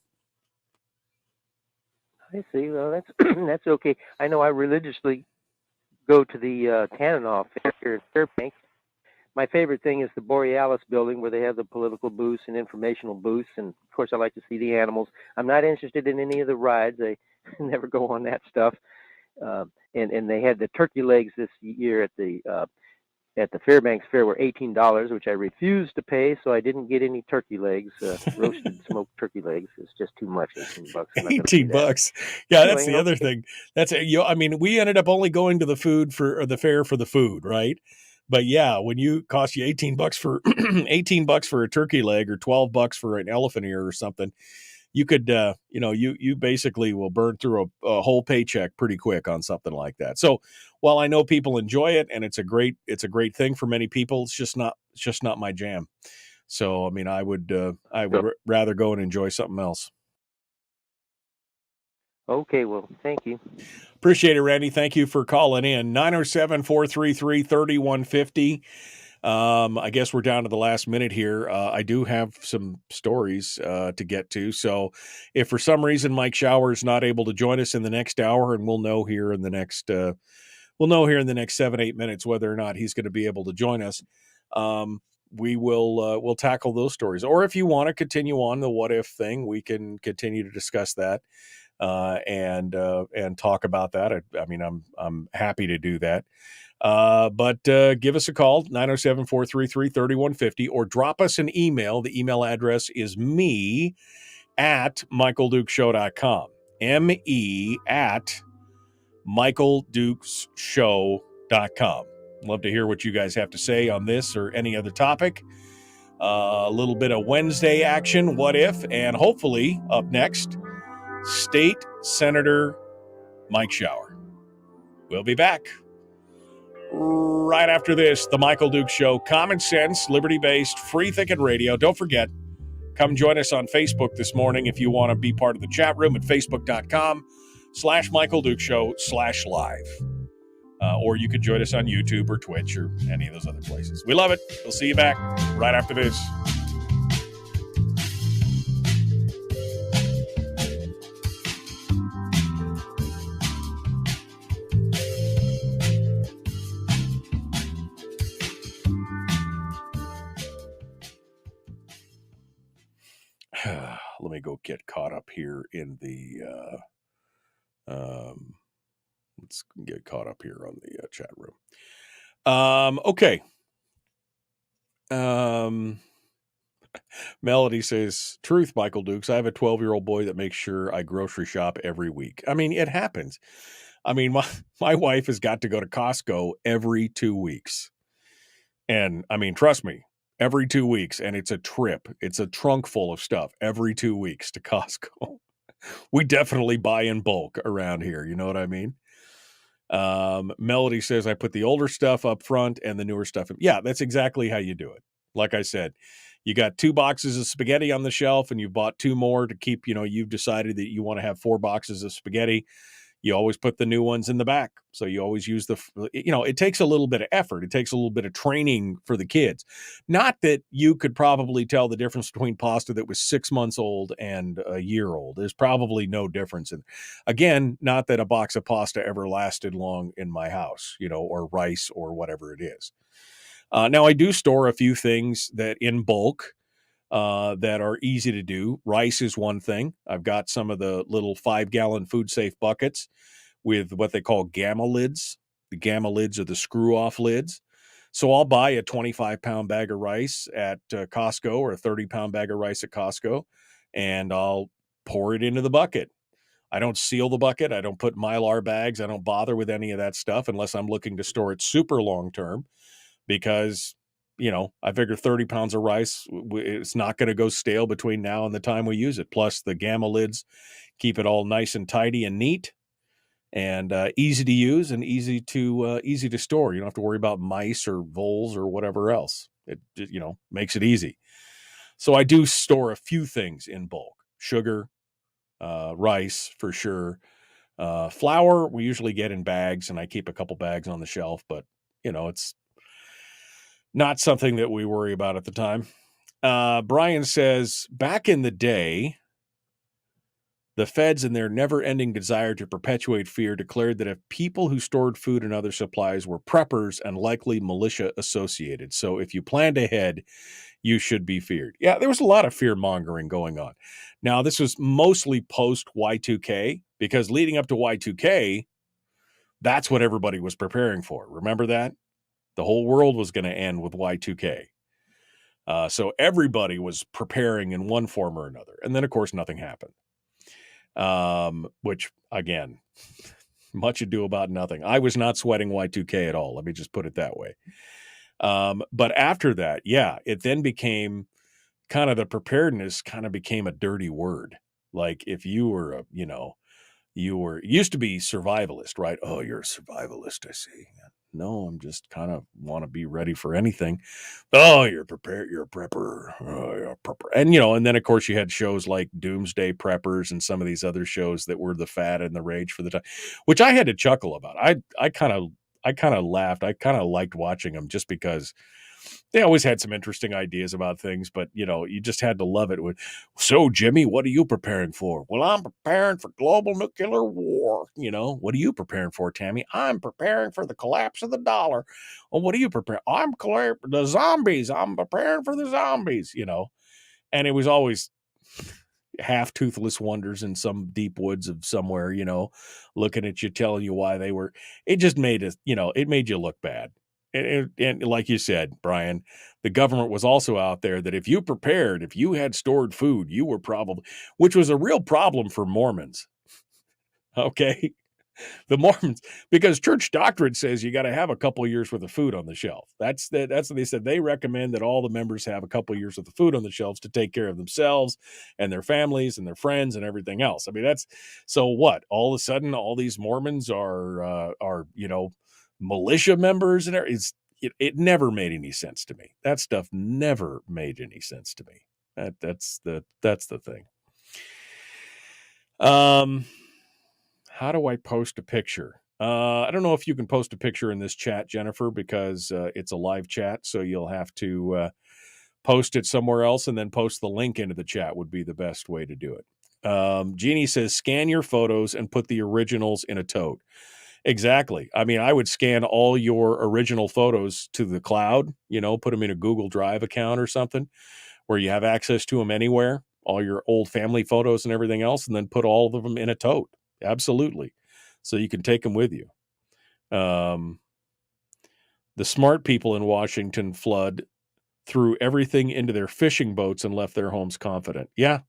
I see. Well, that's that's okay. I know I religiously go to the Tananoff Fair here in Fairbanks. My favorite thing is the Borealis building where they have the political booths and informational booths. And, of course, I like to see the animals. I'm not interested in any of the rides. I never go on that stuff. And they had the turkey legs this year at the Fairbanks Fair were $18, which I refused to pay, so I didn't get any turkey legs, roasted smoked turkey legs. It's just too much. $18. $18. Yeah, that's Anyway, the other thing. That's I mean, we ended up only going to the fair for the food, right? But yeah, when you cost you $18 for $18 for a turkey leg or $12 for an elephant ear or something, you could you basically will burn through a whole paycheck pretty quick on something like that. So while I know people enjoy it and it's a great thing for many people, it's just not my jam. So I mean, I would rather go and enjoy something else. Okay, well, thank you. Appreciate it, Randy. Thank you for calling in. 907-433-3150. I guess we're down to the last minute here. I do have some stories to get to. So if for some reason Mike Shower is not able to join us in the next hour, and we'll know here in the next 7-8 minutes whether or not he's going to be able to join us, we will we'll tackle those stories. Or if you want to continue on the what if thing, we can continue to discuss that and talk about that. I mean, I'm happy to do that. But give us a call, 907-433-3150, or drop us an email. The email address is me@michaeldukeshow.com. me@michaeldukeshow.com. Love to hear what you guys have to say on this or any other topic. A little bit of Wednesday action, what if, and hopefully up next, State Senator Mike Shower. We'll be back right after this. The Michael Dukes Show, common sense, liberty-based, free thinking radio. Don't forget, come join us on Facebook this morning if you want to be part of the chat room at facebook.com/Michael Dukes Show /live. Or you could join us on YouTube or Twitch or any of those other places. We love it. We'll see you back right after this. Let me go get caught up here in the let's get caught up here on the chat room. Okay. Melody says, truth, Michael Dukes. I have a 12-year-old boy that makes sure I grocery shop every week. I mean, it happens. I mean, my wife has got to go to Costco every 2 weeks. And I mean, trust me, every 2 weeks. And it's a trip. It's a trunk full of stuff every 2 weeks to Costco. We definitely buy in bulk around here. You know what I mean? Melody says, I put the older stuff up front and the newer stuff. Yeah, that's exactly how you do it. Like I said, you got 2 boxes of spaghetti on the shelf and you bought 2 more to keep, you've decided that you want to have 4 boxes of spaghetti. You always put the new ones in the back. So you always use it takes a little bit of effort. It takes a little bit of training for the kids. Not that you could probably tell the difference between pasta that was 6 months old and a year old. There's probably no difference. Again, not that a box of pasta ever lasted long in my house, or rice or whatever it is. Now I do store a few things that in bulk, that are easy to do. Rice is one thing. I've got some of the little 5-gallon food safe buckets with what they call gamma lids. The gamma lids are the screw off lids. So I'll buy a 25-pound bag of rice at Costco or a 30-pound bag of rice at Costco, and I'll pour it into the bucket. I don't seal the bucket. I don't put Mylar bags. I don't bother with any of that stuff unless I'm looking to store it super long term because I figure 30 pounds of rice, it's not going to go stale between now and the time we use it. Plus, the gamma lids keep it all nice and tidy and neat. and easy to use and easy to store. You don't have to worry about mice or voles or whatever else. It makes it easy. So I do store a few things in bulk: sugar, rice for sure. Flour we usually get in bags, and I keep a couple bags on the shelf, but it's not something that we worry about at the time. Brian says, back in the day, the feds, in their never-ending desire to perpetuate fear, declared that if people who stored food and other supplies were preppers and likely militia associated. So if you planned ahead, you should be feared. Yeah, there was a lot of fear-mongering going on. Now, this was mostly post-Y2K, because leading up to Y2K, that's what everybody was preparing for. Remember that? The whole world was going to end with Y2K. So everybody was preparing in one form or another. And then, of course, nothing happened. Which, again, much ado about nothing. I was not sweating Y2K at all. Let me just put it that way. But after that, yeah, it then became kind of, the preparedness kind of became a dirty word. Like if you were, used to be survivalist, right? Oh, you're a survivalist, I see. No, I'm just kind of want to be ready for anything. Oh, you're prepared. You're a prepper. Oh, you're a prepper. And, and then, of course, you had shows like Doomsday Preppers and some of these other shows that were the fad and the rage for the time, which I had to chuckle about. I kind of laughed. I kind of liked watching them just because they always had some interesting ideas about things, but, you just had to love it. So, Jimmy, what are you preparing for? Well, I'm preparing for global nuclear war. What are you preparing for, Tammy? I'm preparing for the collapse of the dollar. Well, what are you preparing? I'm the zombies. I'm preparing for the zombies, And it was always half toothless wonders in some deep woods of somewhere, looking at you, telling you why they were. It just made it, it made you look bad. And like you said, Brian, the government was also out there that if you prepared, if you had stored food, you were probably, which was a real problem for Mormons. Okay. The Mormons, because church doctrine says you got to have a couple of years worth of food on the shelf. That's what they said. They recommend that all the members have a couple of years worth of food on the shelves to take care of themselves and their families and their friends and everything else. I mean, that's, so what? All of a sudden, all these Mormons are militia members, and it never made any sense to me. That stuff never made any sense to me. That's the thing. How do I post a picture? I don't know if you can post a picture in this chat, Jennifer, because it's a live chat, so you'll have to post it somewhere else and then post the link into the chat would be the best way to do it. Jeannie says, scan your photos and put the originals in a tote. Exactly. I mean, I would scan all your original photos to the cloud, put them in a Google Drive account or something where you have access to them anywhere, all your old family photos and everything else, and then put all of them in a tote. Absolutely. So you can take them with you. The smart people in Washington flood threw everything into their fishing boats and left their homes confident. Yeah.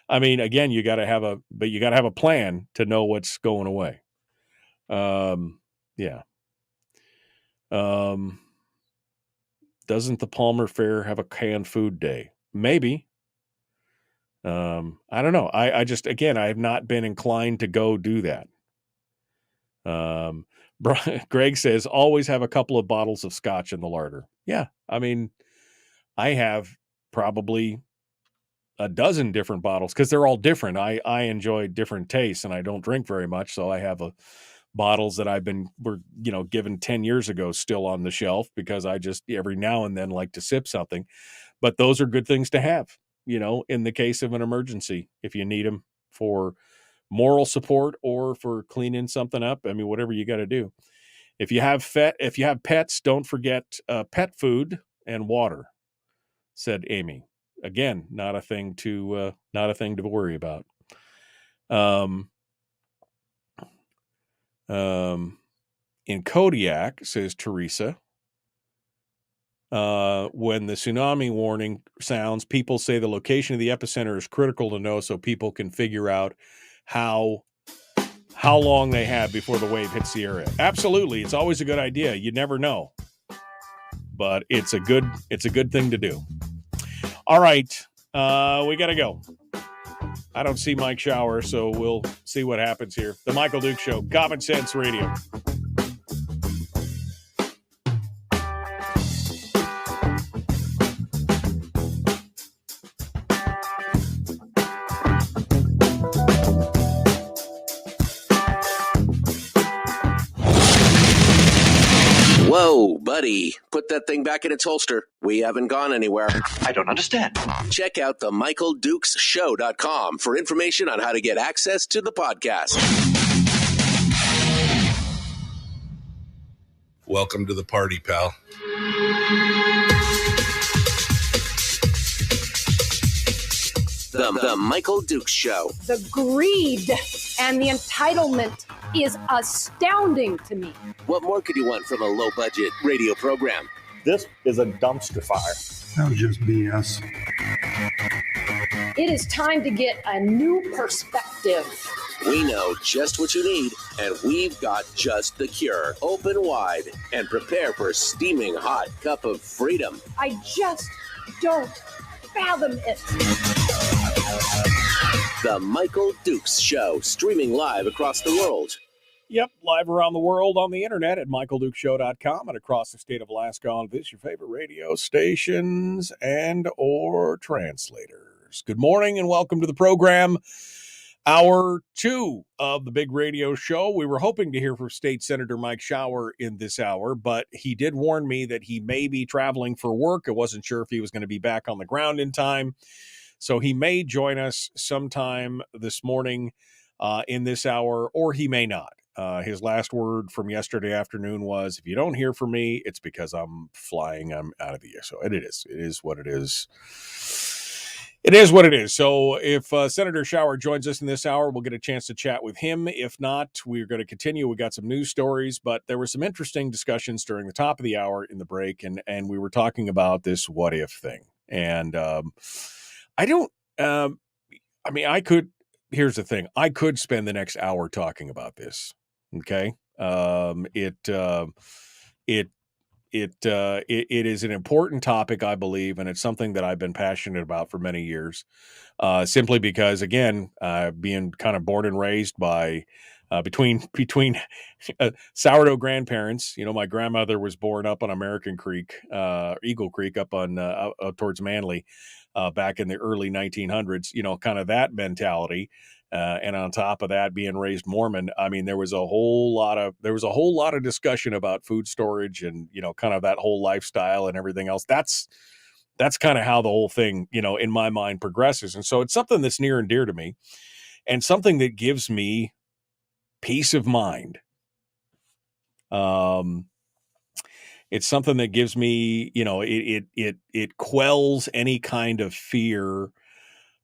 I mean, again, you got to have a plan to know what's going away. Yeah. Doesn't the Palmer Fair have a canned food day? Maybe. I don't know. I just, again, I have not been inclined to go do that. Greg says, always have a couple of bottles of scotch in the larder. Yeah. I mean, I have probably a dozen different bottles because they're all different. I enjoy different tastes and I don't drink very much. So I have bottles that were given 10 years ago still on the shelf because I just every now and then like to sip something, but those are good things to have, in the case of an emergency, if you need them for moral support or for cleaning something up. I mean, whatever you got to do. If you have pets, don't forget pet food and water, said Amy. Again, not a thing to worry about. In Kodiak, says Teresa, when the tsunami warning sounds, people say the location of the epicenter is critical to know so people can figure out how long they have before the wave hits the area. Absolutely. It's always a good idea. You never know. But it's a good thing to do. All right. We got to go. I don't see Mike Shower, so we'll see what happens here. The Michael Duke Show, Common Sense Radio. Whoa, buddy. Put that thing back in its holster. We haven't gone anywhere. I don't understand. Check out the MichaelDukesShow.com for information on how to get access to the podcast. Welcome to the party, pal. The Michael Dukes Show. The greed and the entitlement is astounding to me. What more could you want from a low-budget radio program? This is a dumpster fire. That was just BS. It is time to get a new perspective. We know just what you need, and we've got just the cure. Open wide and prepare for a steaming hot cup of freedom. I just don't fathom it. The Michael Dukes Show, streaming live across the world. Yep, live around the world on the internet at michaeldukeshow.com and across the state of Alaska on this, your favorite radio stations and or translators. Good morning and welcome to the program. Hour 2 of the big radio show. We were hoping to hear from State Senator Mike Shower in this hour, but he did warn me that he may be traveling for work. I wasn't sure if he was going to be back on the ground in time. So he may join us sometime this morning in this hour, or he may not. His last word from yesterday afternoon was, if you don't hear from me, it's because I'm flying. I'm out of the air. So it is what it is. It is what it is. So if Senator Shower joins us in this hour, we'll get a chance to chat with him. If not, we're going to continue. We got some news stories, but there were some interesting discussions during the top of the hour in the break, and we were talking about this what if thing. And here's the thing. I could spend the next hour talking about this. Okay. It is an important topic, I believe, and it's something that I've been passionate about for many years, simply because, again, being kind of born and raised by between sourdough grandparents. You know, my grandmother was born up on American Creek, Eagle Creek, up on up towards Manly, back in the early 1900s. You know, kind of that mentality. And on top of that, being raised Mormon, I mean, there was a whole lot of discussion about food storage and, you know, kind of that whole lifestyle and everything else. That's kind of how the whole thing, you know, in my mind progresses. And so it's something that's near and dear to me and something that gives me peace of mind. It's something that gives me, you know, it quells any kind of fear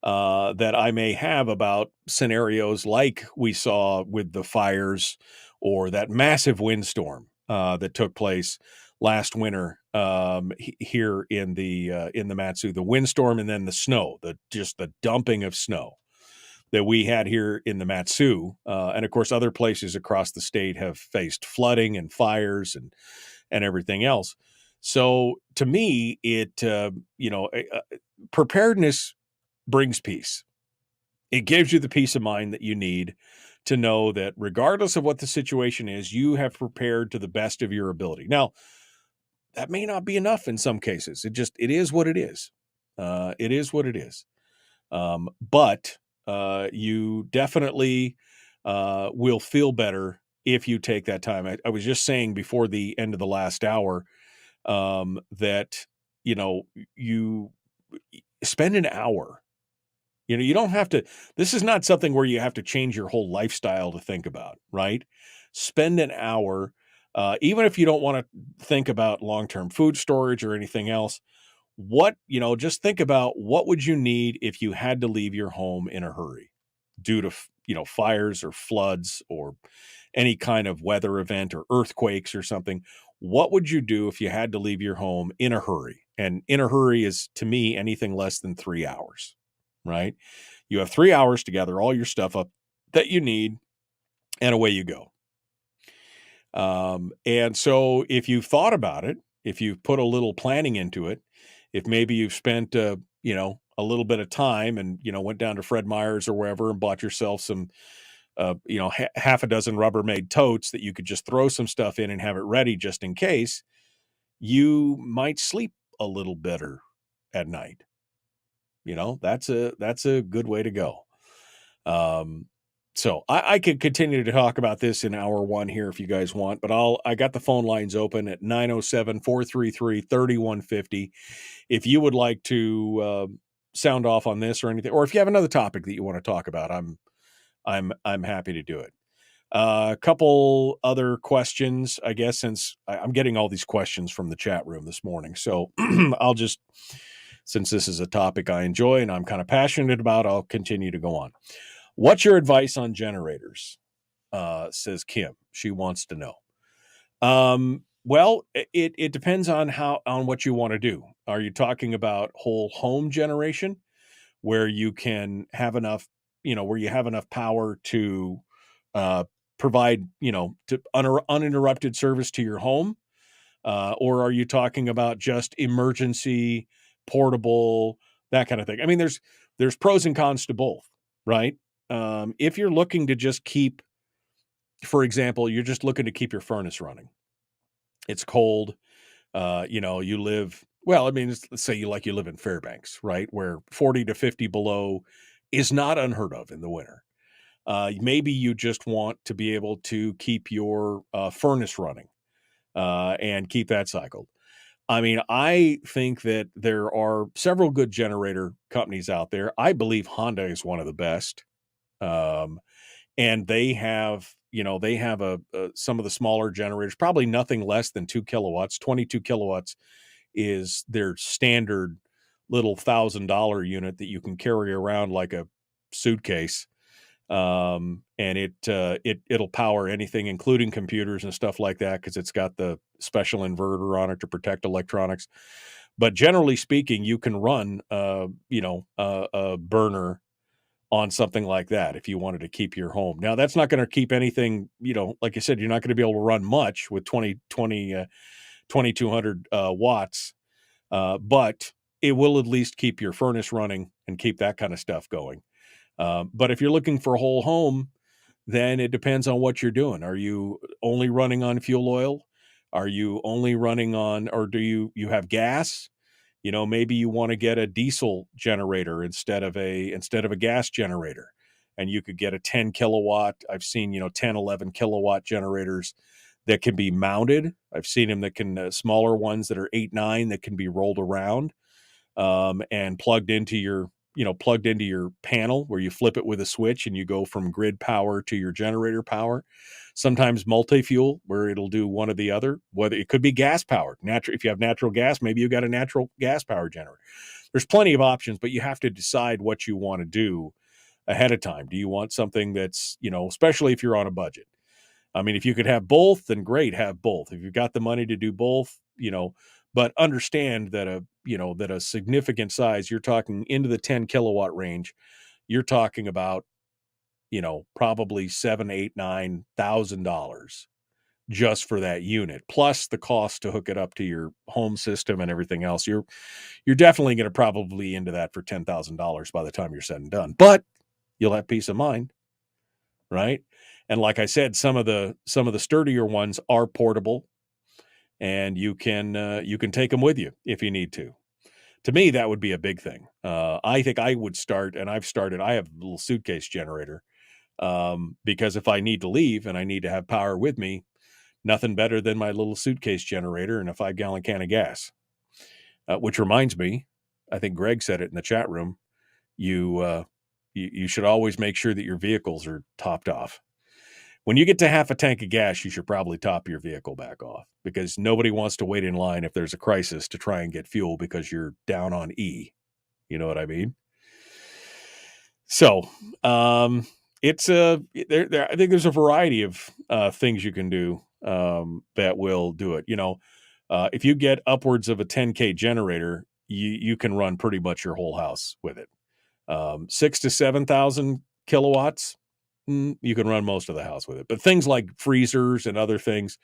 that I may have about scenarios like we saw with the fires or that massive windstorm that took place last winter here in the Mat-Su, the windstorm and then the snow, just the dumping of snow that we had here in the Mat-Su. And of course, other places across the state have faced flooding and fires and everything else. So to me, preparedness brings peace. It gives you the peace of mind that you need to know that regardless of what the situation is, you have prepared to the best of your ability. Now, that may not be enough in some cases. It is what it is. It is what it is. But you definitely will feel better if you take that time. I was just saying before the end of the last hour that, you know, you spend an hour. You know, you don't have to, this is not something where you have to change your whole lifestyle to think about, right? Spend an hour, even if you don't want to think about long-term food storage or anything else, just think about what would you need if you had to leave your home in a hurry due to, you know, fires or floods or any kind of weather event or earthquakes or something. What would you do if you had to leave your home in a hurry? And in a hurry is, to me, anything less than 3 hours. Right? You have 3 hours to gather all your stuff up that you need, and away you go. And so if you've thought about it, if you've put a little planning into it, if maybe you've spent, a little bit of time and, went down to Fred Meyer's or wherever and bought yourself some, half a dozen Rubbermaid totes that you could just throw some stuff in and have it ready just in case, you might sleep a little better at night. That's a good way to go. So I could continue to talk about this in hour one here if you guys want, but I got the phone lines open at 907-433-3150. If you would like to sound off on this or anything, or if you have another topic that you want to talk about, I'm happy to do it. A couple other questions, I guess, since I'm getting all these questions from the chat room this morning. So since this is a topic I enjoy and I'm kind of passionate about, I'll continue to go on. What's your advice on generators? Says Kim. She wants to know. Well, it depends on what you want to do. Are you talking about whole home generation where you can have enough, where you have enough power to provide, to uninterrupted service to your home? Or are you talking about just emergency, portable, that kind of thing? I mean, there's pros and cons to both, right? If you're looking to just keep, for example, you're just looking to keep your furnace running. It's cold. You live, let's say you live in Fairbanks, right? Where 40 to 50 below is not unheard of in the winter. Maybe you just want to be able to keep your furnace running and keep that cycled. I mean, I think that there are several good generator companies out there. I believe Honda is one of the best. And they have some of the smaller generators, probably nothing less than 2 kilowatts. 22 kilowatts is their standard little $1,000 unit that you can carry around like a suitcase. And it'll power anything, including computers and stuff like that, because it's got the special inverter on it to protect electronics. But generally speaking, you can run a burner on something like that if you wanted to keep your home. Now, that's not going to keep anything, like I said, you're not going to be able to run much with 2200 watts, but it will at least keep your furnace running and keep that kind of stuff going. But if you're looking for a whole home, then it depends on what you're doing. Are you only running on fuel oil? Are you only running on, or do you have gas? Maybe you want to get a diesel generator instead of a gas generator, and you could get a 10 kilowatt. I've seen, 10, 11 kilowatt generators that can be mounted. I've seen them that can, smaller ones that are 8, 9 that can be rolled around and plugged into your panel where you flip it with a switch and you go from grid power to your generator power. Sometimes multi-fuel where it'll do one or the other, whether it could be gas powered. If you have natural gas, maybe you got a natural gas power generator. There's plenty of options, but you have to decide what you want to do ahead of time. Do you want something that's, especially if you're on a budget? I mean, if you could have both, then great, have both. If you've got the money to do both, but understand that a significant size, you're talking into the 10 kilowatt range, you're talking about, probably $7,000, $8,000, $9,000 just for that unit, plus the cost to hook it up to your home system and everything else. You're definitely going to probably into that for $10,000 by the time you're said and done, but you'll have peace of mind, right? And like I said, some of the sturdier ones are portable, and you can take them with you if you need to. To me, that would be a big thing. I think I would start, and I have a little suitcase generator because if I need to leave and I need to have power with me, nothing better than my little suitcase generator and a 5-gallon can of gas. Which reminds me, I think Greg said it in the chat room. You should always make sure that your vehicles are topped off. When you get to half a tank of gas, you should probably top your vehicle back off, because nobody wants to wait in line if there's a crisis to try and get fuel because you're down on E. You know what I mean? So I think there's a variety of things you can do that will do it. If you get upwards of a 10K generator, you can run pretty much your whole house with it. 6,000 to 7,000 kilowatts, you can run most of the house with it. But things like freezers and other things,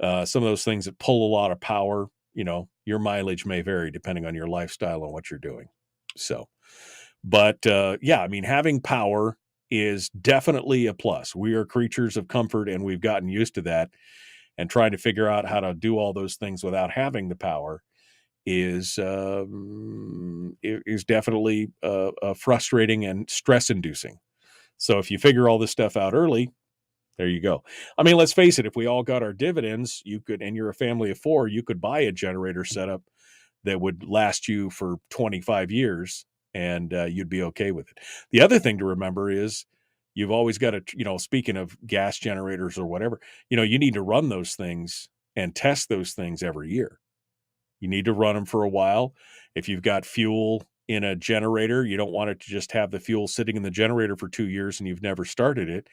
some of those things that pull a lot of power, your mileage may vary depending on your lifestyle and what you're doing. So, but yeah, I mean, having power is definitely a plus. We are creatures of comfort, and we've gotten used to that. And trying to figure out how to do all those things without having the power is definitely frustrating and stress-inducing. So if you figure all this stuff out early, there you go. I mean, let's face it, if we all got our dividends, you could, and you're a family of 4, you could buy a generator setup that would last you for 25 years, and you'd be okay with it. The other thing to remember is you've always got to, speaking of gas generators or whatever, you need to run those things and test those things every year. You need to run them for a while. If you've got fuel in a generator, you don't want it to just have the fuel sitting in the generator for 2 years and you've never started it,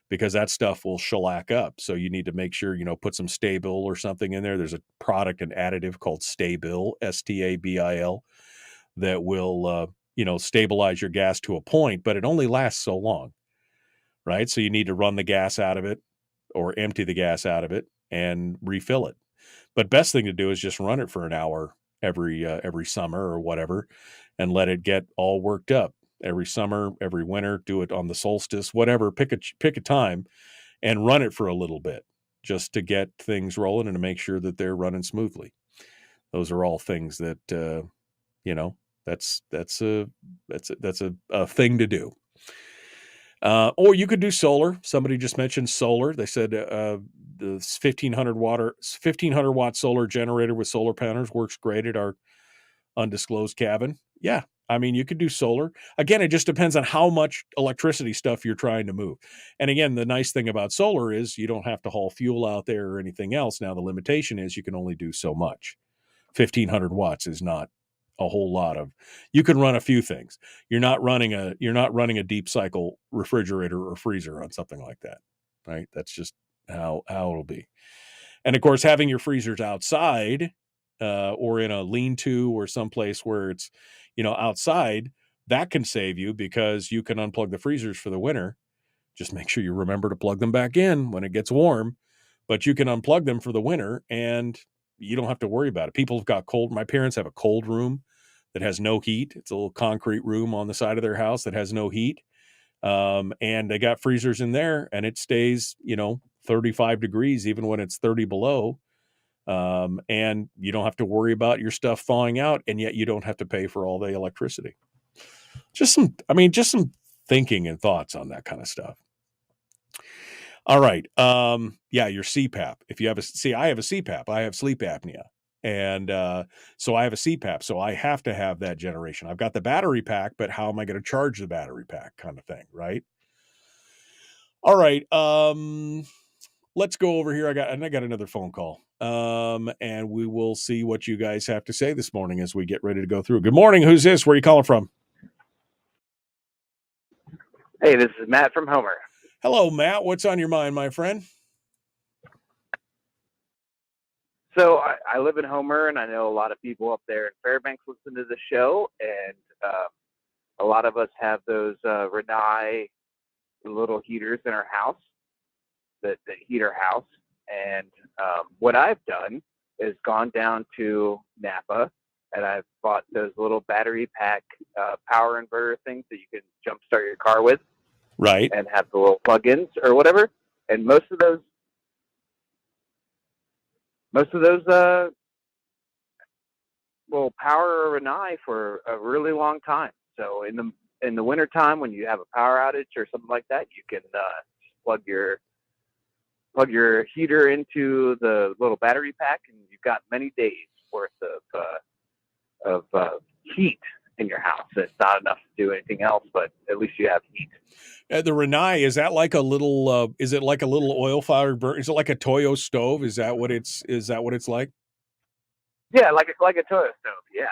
because that stuff will shellac up. So you need to make sure, put some Stabil or something in there. There's a product, an additive called Stabil, Stabil, that will, stabilize your gas to a point, but it only lasts so long, right? So you need to run the gas out of it or empty the gas out of it and refill it. But best thing to do is just run it for an hour every summer or whatever, and let it get all worked up. Every summer, every winter, do it on the solstice, whatever. Pick a time and run it for a little bit, just to get things rolling and to make sure that they're running smoothly. Those are all things that that's a thing to do. Or you could do solar. Somebody just mentioned solar. They said the 1,500 watt solar generator with solar panels works great at our undisclosed cabin. Yeah, I mean, you could do solar. Again, it just depends on how much electricity stuff you're trying to move. And again, the nice thing about solar is you don't have to haul fuel out there or anything else. Now, the limitation is you can only do so much. 1,500 watts is not a whole lot of. You can run a few things. You're not running a deep cycle refrigerator or freezer on something like that, right? That's just how it'll be. And of course, having your freezers outside or in a lean-to or someplace where it's outside, that can save you, because you can unplug the freezers for the winter. Just make sure you remember to plug them back in when it gets warm, but you can unplug them for the winter and you don't have to worry about it. People have got cold. My parents have a cold room that has no heat. It's a little concrete room on the side of their house that has no heat. And they got freezers in there, and it stays, 35 degrees, even when it's 30 below. And you don't have to worry about your stuff thawing out, and yet you don't have to pay for all the electricity. Just some thinking and thoughts on that kind of stuff. All right. Yeah, your CPAP. If you have I have a CPAP. I have sleep apnea. And so I have a CPAP. So I have to have that generation. I've got the battery pack, but how am I going to charge the battery pack, kind of thing, right? All right. Let's go over here. I got another phone call. And we will see what you guys have to say this morning as we get ready to go through. Good morning. Who's this? Where are you calling from? Hey, this is Matt from Homer. Hello, Matt. What's on your mind, my friend? So I live in Homer, and I know a lot of people up there in Fairbanks listen to the show, and a lot of us have those Renai little heaters in our house that heat our house. And what I've done is gone down to Napa, and I've bought those little battery pack power inverter things that you can jumpstart your car with. Right. And have the little plug-ins or whatever. And most of those will power a Renai for a really long time. So in the winter time, when you have a power outage or something like that, you can plug your heater into the little battery pack, and you've got many days worth of heat in your house. It's not enough to do anything else, but at least you have heat. The Renai, is that like a little? Is it like a little oil-fired burner? Is it like a Toyo stove? Is that what it's like? Yeah, like a Toyo stove. Yeah.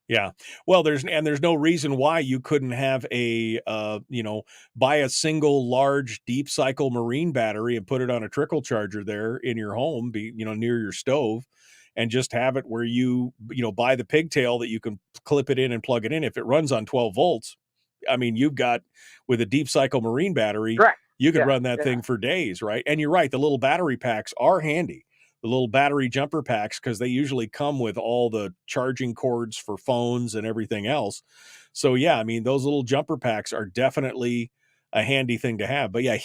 Yeah. Well, there's no reason why you couldn't have buy a single large deep cycle marine battery and put it on a trickle charger there in your home, near your stove, and just have it where you buy the pigtail that you can clip it in and plug it in. If it runs on 12 volts, I mean, you've got, with a deep cycle marine battery, correct, you could run that thing for days, right? And you're right. The little battery packs are handy. the little battery jumper packs, because they usually come with all the charging cords for phones and everything else. So yeah, I mean, those little jumper packs are definitely a handy thing to have. But yeah,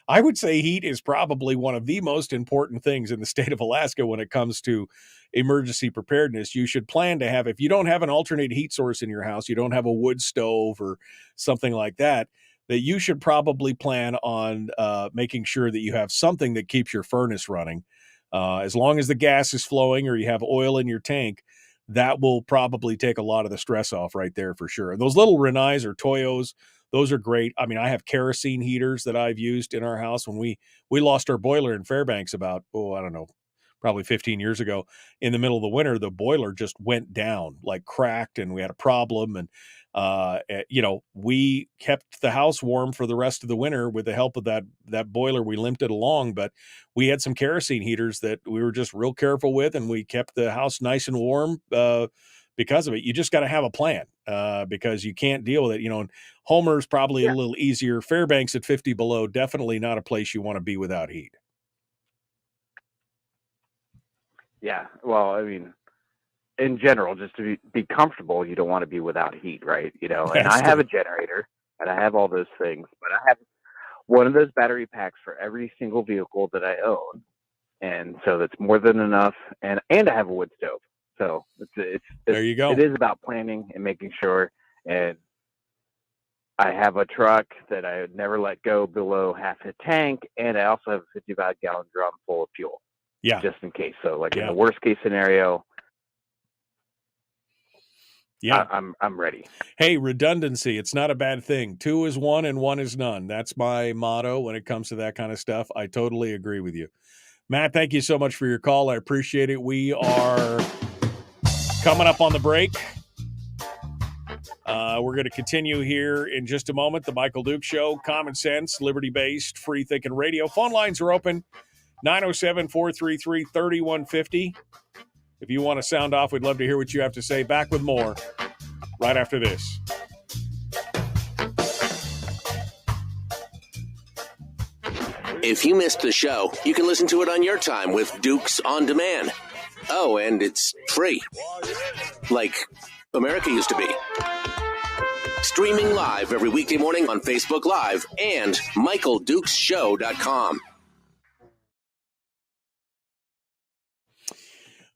I would say heat is probably one of the most important things in the state of Alaska when it comes to emergency preparedness. You should plan to have, if you don't have an alternate heat source in your house, you don't have a wood stove or something like that, that you should probably plan on making sure that you have something that keeps your furnace running. As long as the gas is flowing or you have oil in your tank, that will probably take a lot of the stress off right there for sure. And those little Rinnais or Toyos, those are great. I mean, I have kerosene heaters that I've used in our house. When we lost our boiler in Fairbanks about, I don't know, probably 15 years ago, in the middle of the winter, the boiler just went down, like cracked, and we had a problem. And, we kept the house warm for the rest of the winter with the help of that boiler. We limped it along, but we had some kerosene heaters that we were just real careful with, and we kept the house nice and warm because of it. You just got to have a plan because you can't deal with it. And Homer's probably a little easier. Fairbanks at 50 below, definitely not a place you want to be without heat. Yeah, well, I mean, in general, just to be comfortable, you don't want to be without heat, right? And I have a generator and I have all those things, but I have one of those battery packs for every single vehicle that I own. And so that's more than enough. And I have a wood stove. So it's there you go. It is about planning and making sure. And I have a truck that I would never let go below half a tank. And I also have a 55-gallon drum full of fuel. Yeah. Just in case. So in the worst case scenario, I'm ready. Hey, redundancy, it's not a bad thing. 2 is 1 and 1 is none. That's my motto when it comes to that kind of stuff. I totally agree with you. Matt, thank you so much for your call. I appreciate it. We are coming up on the break. We're going to continue here in just a moment. The Michael Duke Show, common sense, liberty-based, free-thinking radio. Phone lines are open. 907-433-3150. If you want to sound off, we'd love to hear what you have to say. Back with more right after this. If you missed the show, you can listen to it on your time with Dukes on Demand. Oh, and it's free. Like America used to be. Streaming live every weekday morning on Facebook Live and MichaelDukesShow.com.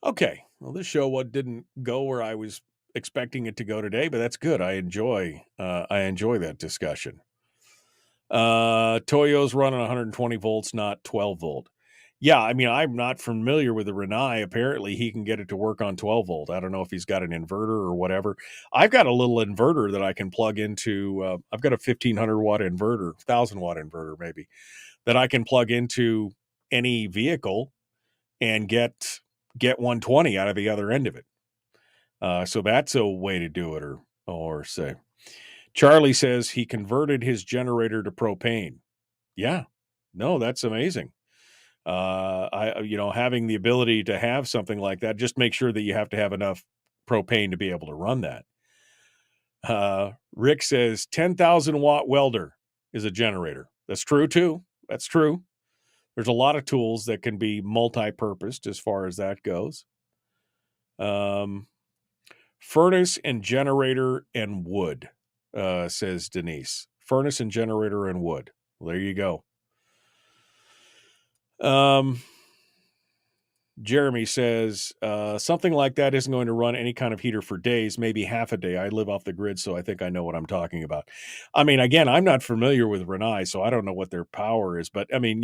Okay. Well, this show didn't go where I was expecting it to go today, but that's good. I enjoy that discussion. Toyo's running 120 volts, not 12 volt. Yeah, I mean, I'm not familiar with the Rinnai. Apparently, he can get it to work on 12 volt. I don't know if he's got an inverter or whatever. I've got a little inverter that I can plug into. I've got a 1,500 watt inverter, 1,000 watt inverter maybe, that I can plug into any vehicle and get 120 out of the other end of it. So that's a way to do it, or say. Charlie says he converted his generator to propane. Yeah, no, that's amazing. Having the ability to have something like that, just make sure that you have to have enough propane to be able to run that. Rick says 10,000 watt welder is a generator. That's true too. That's true. There's a lot of tools that can be multi-purposed as far as that goes. Furnace and generator and wood, says Denise. Furnace and generator and wood. Well, there you go. Jeremy says, something like that isn't going to run any kind of heater for days, maybe half a day. I live off the grid, so I think I know what I'm talking about. I mean, again, I'm not familiar with Rinnai, so I don't know what their power is. But, I mean,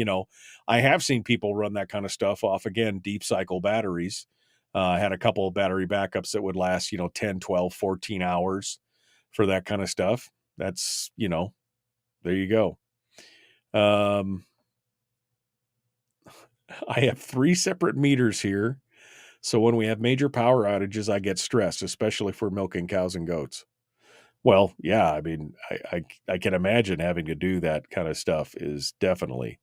I have seen people run that kind of stuff off, again, deep cycle batteries. I had a couple of battery backups that would last, 10, 12, 14 hours for that kind of stuff. That's, there you go. I have 3 separate meters here. So when we have major power outages, I get stressed, especially for milking cows and goats. Well, yeah, I mean, I can imagine having to do that kind of stuff is definitely.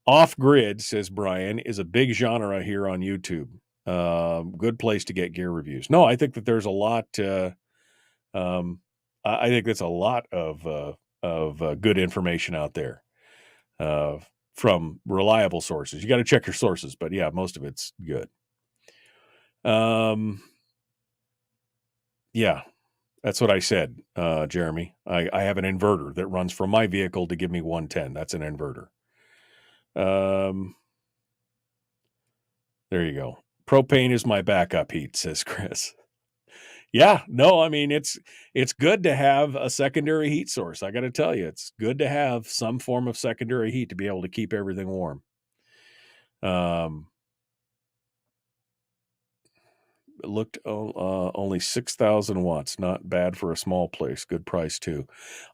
Off-grid, says Brian, is a big genre here on YouTube. Good place to get gear reviews. No, I think that there's a lot. I think that's a lot of good information out there. from reliable sources. You got to check your sources, but yeah, most of it's good. Yeah, that's what I said, Jeremy. I have an inverter that runs from my vehicle to give me 110. That's an inverter. There you go. Propane is my backup heat, says Chris. Yeah, no, I mean, it's good to have a secondary heat source. I got to tell you, it's good to have some form of secondary heat to be able to keep everything warm. It looked only 6,000 watts. Not bad for a small place. Good price too.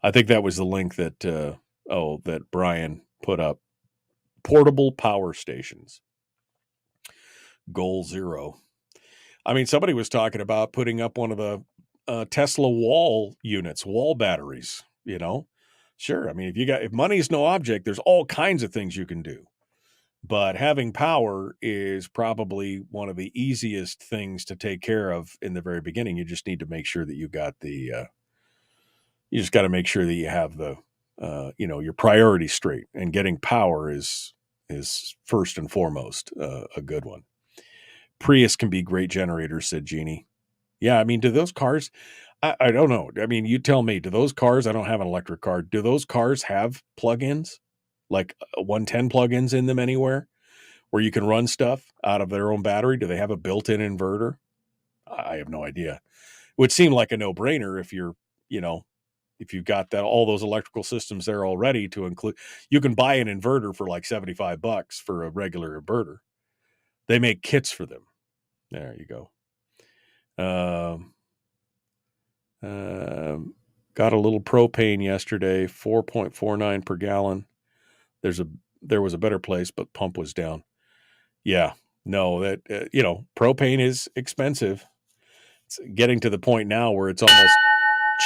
I think that was the link that that Brian put up. Portable power stations. Goal 0. I mean, somebody was talking about putting up one of the Tesla wall units, wall batteries, you know? Sure. I mean, if money's no object, there's all kinds of things you can do. But having power is probably one of the easiest things to take care of in the very beginning. You just need to make sure that you got you just got to make sure that you have the, your priorities straight, and getting power is first and foremost a good one. Prius can be great generators, said Jeannie. Yeah, I mean, do those cars, I don't know. I mean, you tell me, do those cars, I don't have an electric car, do those cars have plug-ins? Like 110 plug-ins in them anywhere where you can run stuff out of their own battery? Do they have a built-in inverter? I have no idea. It would seem like a no-brainer if if you've got all those electrical systems there already to include. You can buy an inverter for like $75 for a regular inverter. They make kits for them. There you go. Got a little propane yesterday, 4.49 per gallon. There was a better place, but pump was down. Yeah, no, that propane is expensive. It's getting to the point now where it's almost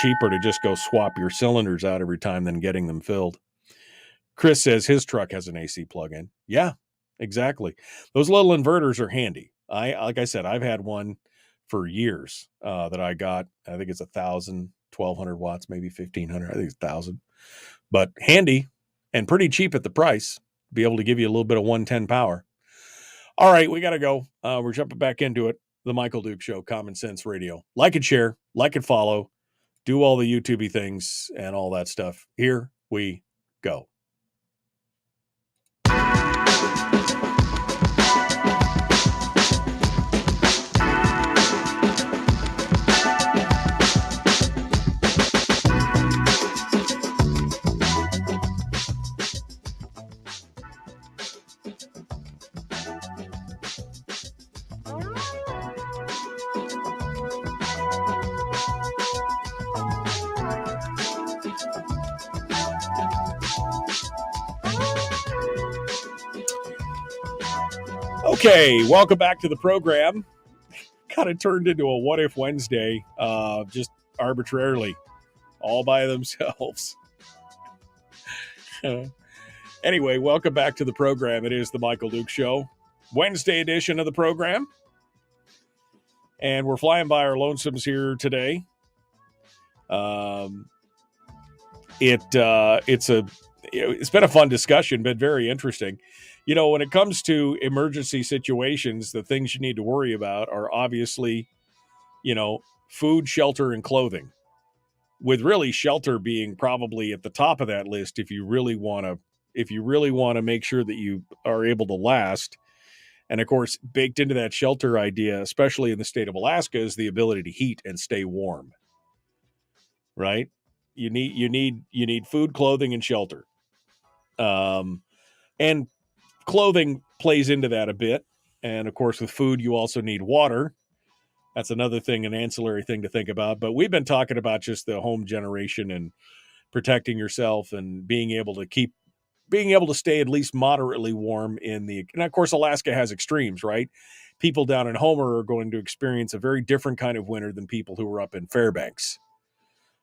cheaper to just go swap your cylinders out every time than getting them filled. Chris says his truck has an AC plug-in. Yeah, exactly. Those little inverters are handy. Like I said, I've had one for years that I got. I think it's 1,000, 1,200 watts, maybe 1,500. I think it's 1,000. But handy and pretty cheap at the price. Be able to give you a little bit of 110 power. All right, we got to go. We're jumping back into it. The Michael Duke Show, Common Sense Radio. Like and share, like and follow, do all the YouTube-y things and all that stuff. Here we go. Okay, welcome back to the program. Kind of turned into a What If Wednesday, just arbitrarily, all by themselves. Anyway, welcome back to the program. It is the Michael Duke Show, Wednesday edition of the program. And we're flying by our lonesomes here today. It's been a fun discussion, but very interesting. When it comes to emergency situations, the things you need to worry about are obviously, food, shelter, and clothing. With really shelter being probably at the top of that list if you really want to make sure that you are able to last. And of course, baked into that shelter idea, especially in the state of Alaska, is the ability to heat and stay warm. Right? You need food, clothing, and shelter. And clothing plays into that a bit. And of course, with food, you also need water. That's another thing, an ancillary thing to think about. But we've been talking about just the home generation and protecting yourself and being able to stay at least moderately warm and of course, Alaska has extremes, right? People down in Homer are going to experience a very different kind of winter than people who are up in Fairbanks,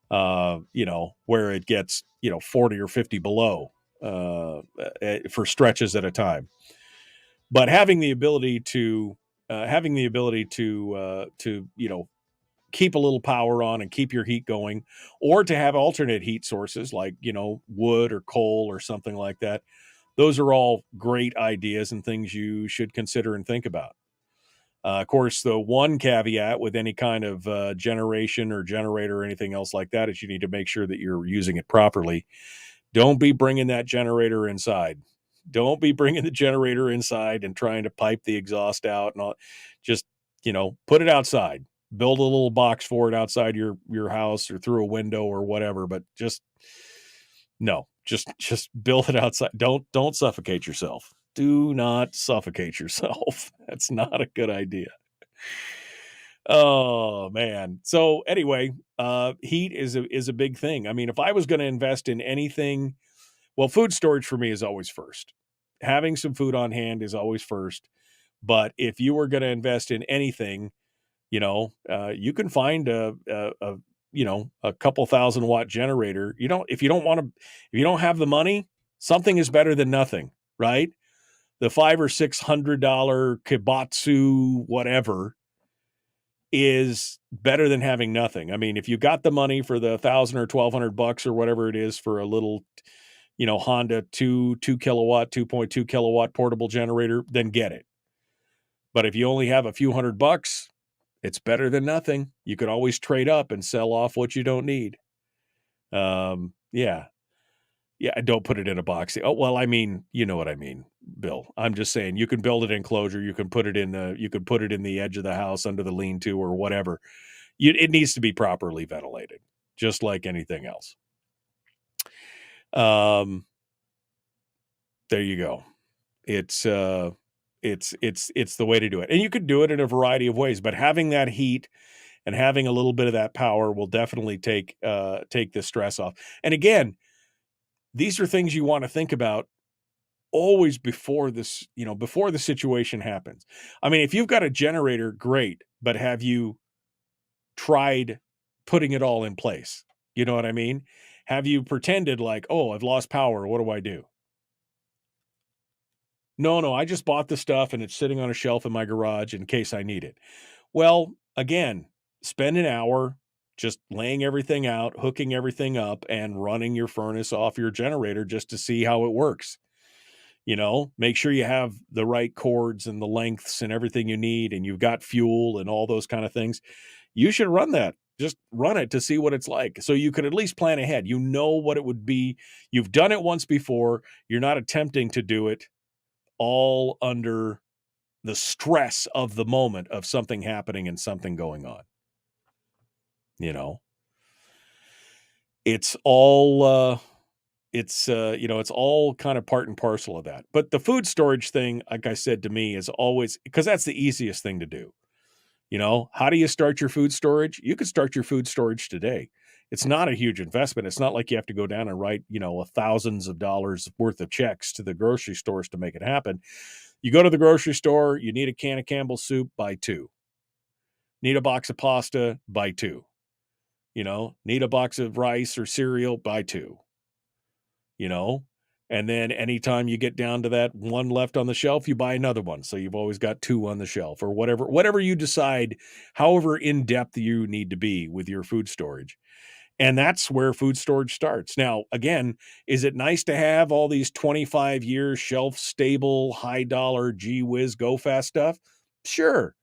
where it gets, 40 or 50 below for stretches at a time. But having the ability to keep a little power on and keep your heat going, or to have alternate heat sources like, wood or coal or something like that. Those are all great ideas and things you should consider and think about. Of course, the one caveat with any kind of generation or generator or anything else like that is you need to make sure that you're using it properly. Don't be bringing that generator inside. Don't be bringing the generator inside and trying to pipe the exhaust out and all. Just, put it outside. Build a little box for it outside your house or through a window or whatever. But just build it outside. Don't suffocate yourself. Do not suffocate yourself. That's not a good idea. Oh man. So anyway, heat is a big thing. I mean, if I was going to invest in anything, well, food storage for me is always first. Having some food on hand is always first. But if you were going to invest in anything, you can find a couple 1,000-watt generator. If you don't have the money, something is better than nothing, right? The $500 or $600 Kibatsu whatever is better than having nothing. I mean, if you got the money for the $1,000 or $1,200 or whatever it is for a little, Honda 2 kilowatt, 2.2 kilowatt portable generator, then get it. But if you only have a few $100, it's better than nothing. You could always trade up and sell off what you don't need. Yeah, don't put it in a box. Oh, well, I mean, you know what I mean, Bill. I'm just saying you can build it in enclosure. You can put it in the edge of the house under the lean-to or whatever. It needs to be properly ventilated, just like anything else. There you go. It's the way to do it. And you could do it in a variety of ways, but having that heat and having a little bit of that power will definitely take the stress off. And again, these are things you want to think about always before this, before the situation happens. I mean, if you've got a generator, great, but have you tried putting it all in place? You know what I mean? Have you pretended like, oh, I've lost power, what do I do? No, I just bought the stuff and it's sitting on a shelf in my garage in case I need it. Well, again, spend an hour just laying everything out, hooking everything up, and running your furnace off your generator just to see how it works. Make sure you have the right cords and the lengths and everything you need, and you've got fuel and all those kind of things. You should run that. Just run it to see what it's like. So you could at least plan ahead. You know what it would be. You've done it once before. You're not attempting to do it all under the stress of the moment of something happening and something going on. It's all it's all kind of part and parcel of that. But the food storage thing, like I said, to me is always, because that's the easiest thing to do. How do you start your food storage? You could start your food storage today. It's not a huge investment. It's not like you have to go down and write, thousands of dollars worth of checks to the grocery stores to make it happen. You go to the grocery store, you need a can of Campbell's soup, buy 2. Need a box of pasta, buy 2. Need a box of rice or cereal, buy 2. And then anytime you get down to that one left on the shelf, you buy another one. So you've always got 2 on the shelf, or whatever you decide, however in-depth you need to be with your food storage. And that's where food storage starts. Now, again, is it nice to have all these 25-year shelf-stable, high-dollar, gee-whiz, go-fast stuff? Sure.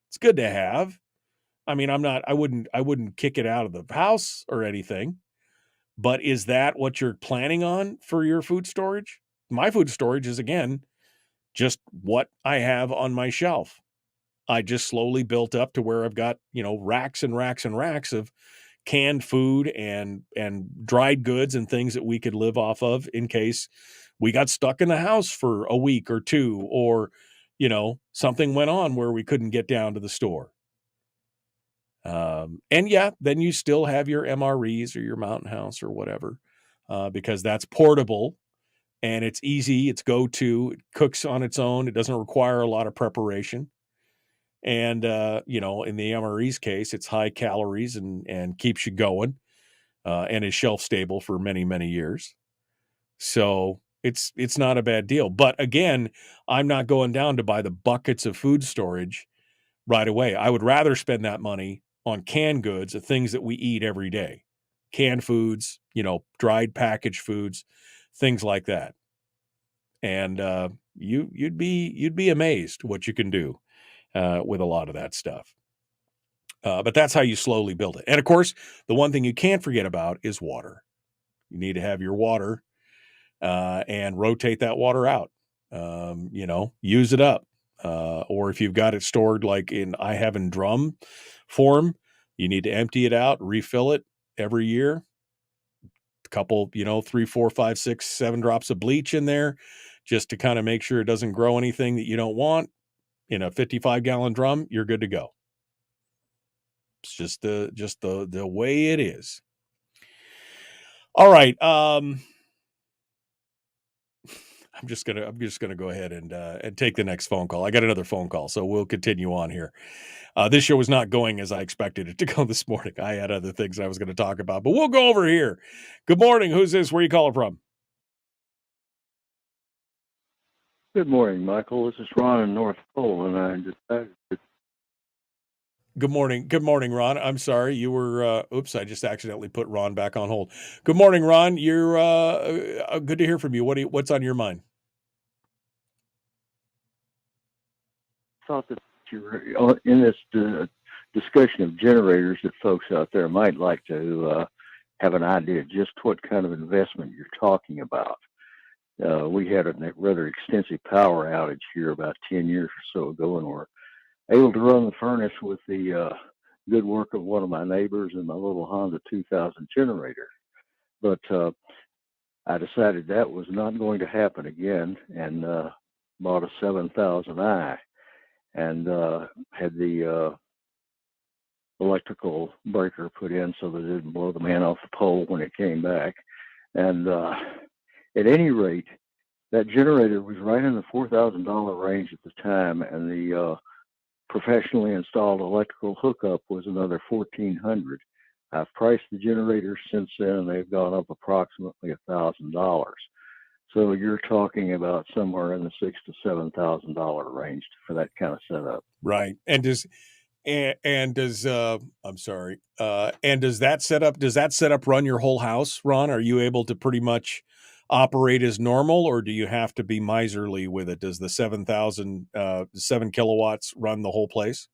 It's good to have. I mean, I wouldn't kick it out of the house or anything. But is that what you're planning on for your food storage? My food storage is, again, just what I have on my shelf. I just slowly built up to where I've got, racks and racks and racks of canned food and dried goods and things that we could live off of in case we got stuck in the house for a week or 2, or, something went on where we couldn't get down to the store. And yeah, then you still have your MREs or your Mountain House or whatever, because that's portable and it's easy. It's go-to. It cooks on its own. It doesn't require a lot of preparation. And, in the MRE's case, it's high calories and keeps you going, and is shelf stable for many, many years. So it's not a bad deal. But again, I'm not going down to buy the buckets of food storage right away. I would rather spend that money on canned goods, the things that we eat every day, canned foods, dried packaged foods, things like that. And you'd be amazed what you can do with a lot of that stuff. But that's how you slowly build it. And of course, the one thing you can't forget about is water. You need to have your water and rotate that water out. Use it up. Or if you've got it stored like I have in drum form, you need to empty it out, refill it every year. A couple, 3, 4, 5, 6, 7 drops of bleach in there just to kind of make sure it doesn't grow anything that you don't want. In a 55-gallon drum, you're good to go. It's just the way it is. All right. I'm just gonna go ahead and take the next phone call. I got another phone call, so we'll continue on here. This show was not going as I expected it to go this morning. I had other things I was going to talk about, but we'll go over here. Good morning. Who's this? Where you calling from? Good morning, Michael. This is Ron in North Pole, and I decided to... Good morning. Good morning, Ron. I'm sorry. You were, I just accidentally put Ron back on hold. Good morning, Ron. You're good to hear from you. What's on your mind? Thought that you were in this discussion of generators that folks out there might like to have an idea just what kind of investment you're talking about. We had a rather extensive power outage here about 10 years or so ago, and we're able to run the furnace with the good work of one of my neighbors and my little Honda 2000 generator. But I decided that was not going to happen again, and bought a 7000i and had the electrical breaker put in so that it didn't blow the man off the pole when it came back. And at any rate, that generator was right in the $4,000 range at the time, and the professionally installed electrical hookup was another $1,400. I've priced the generators since then, and they've gone up approximately $1,000. So you're talking about somewhere in the $6,000 to $7,000 range for that kind of setup. Right. And does that setup run your whole house, Ron? Are you able to pretty much operate as normal, or do you have to be miserly with it? Does the 7 kilowatts run the whole place?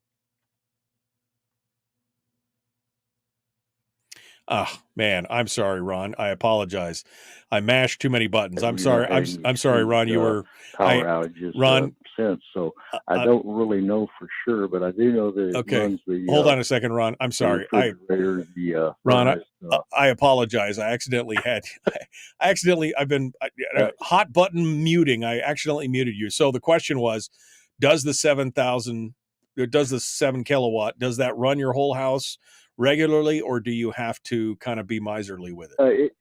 Oh, man, I'm sorry, Ron. I apologize. I mashed too many buttons. I'm sorry. I'm sorry, Ron. You were power outages Ron since, so I don't really know for sure, but I do know that it runs the. Hold on a second, Ron. I'm sorry. Ron, I apologize. I've been hot button muting. I accidentally muted you. So the question was, does the 7 kilowatt, does that run your whole house regularly, or do you have to kind of be miserly with it?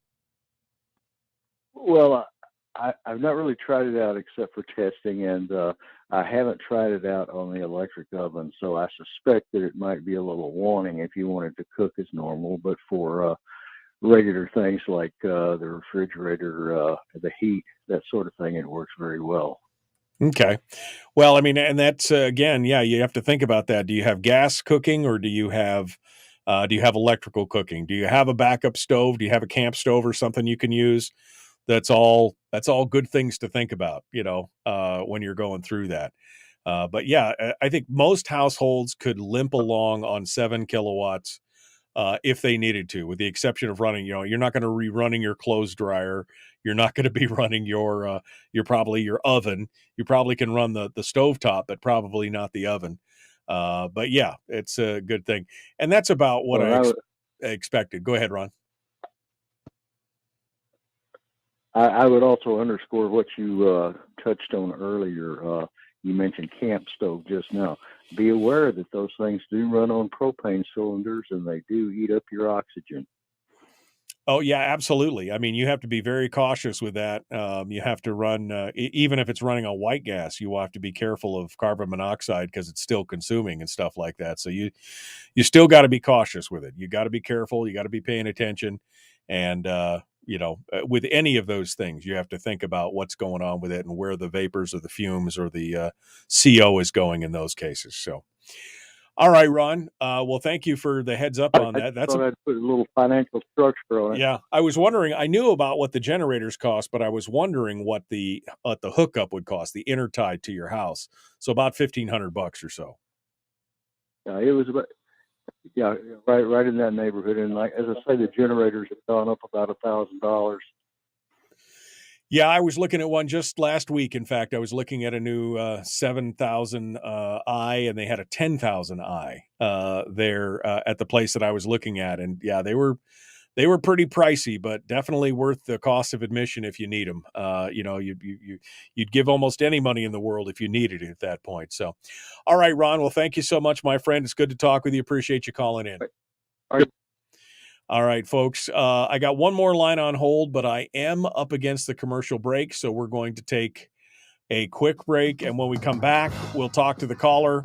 I've not really tried it out except for testing, and I haven't tried it out on the electric oven, so I suspect that it might be a little warning if you wanted to cook as normal, but for regular things like the refrigerator, the heat, that sort of thing, it works very well. Okay. Well, I mean, and that's, again, you have to think about that. Do you have gas cooking, or do you have electrical cooking? Do you have a backup stove? Do you have a camp stove or something you can use? That's all good things to think about, when you're going through that. But yeah, I think most households could limp along on 7 kilowatts if they needed to, with the exception of running, you're not going to be running your clothes dryer. You're not going to be running your oven. You probably can run the stovetop, but probably not the oven. But yeah, it's a good thing. And that's about what I expected. Go ahead, Ron. I would also underscore what you touched on earlier. You mentioned camp stove just now. Be aware that those things do run on propane cylinders, and they do eat up your oxygen. Oh, yeah, absolutely. I mean, you have to be very cautious with that. You have to run, even if it's running on white gas, you have to be careful of carbon monoxide because it's still consuming and stuff like that. So you still got to be cautious with it. You got to be careful. You got to be paying attention. And, with any of those things, you have to think about what's going on with it and where the vapors or the fumes or the CO is going in those cases. So, All right, Ron. Well, thank you for the heads up on that. That's I'd put a little financial structure on it. Yeah, I was wondering. I knew about what the generators cost, but I was wondering what the hookup would cost, the intertie to your house. So about $1,500 or so. Yeah, it was about right in that neighborhood. And like as I say, the generators have gone up about $1,000. Yeah, I was looking at one just last week. In fact, I was looking at a new 7,000 I, and they had a 10,000 I there at the place that I was looking at, and yeah, they were pretty pricey, but definitely worth the cost of admission if you need them. You'd give almost any money in the world if you needed it at that point. So, all right, Ron. Well, thank you so much, my friend. It's good to talk with you. Appreciate you calling in. All right, folks. I got one more line on hold, but I am up against the commercial break, so we're going to take a quick break, and when we come back, we'll talk to the caller.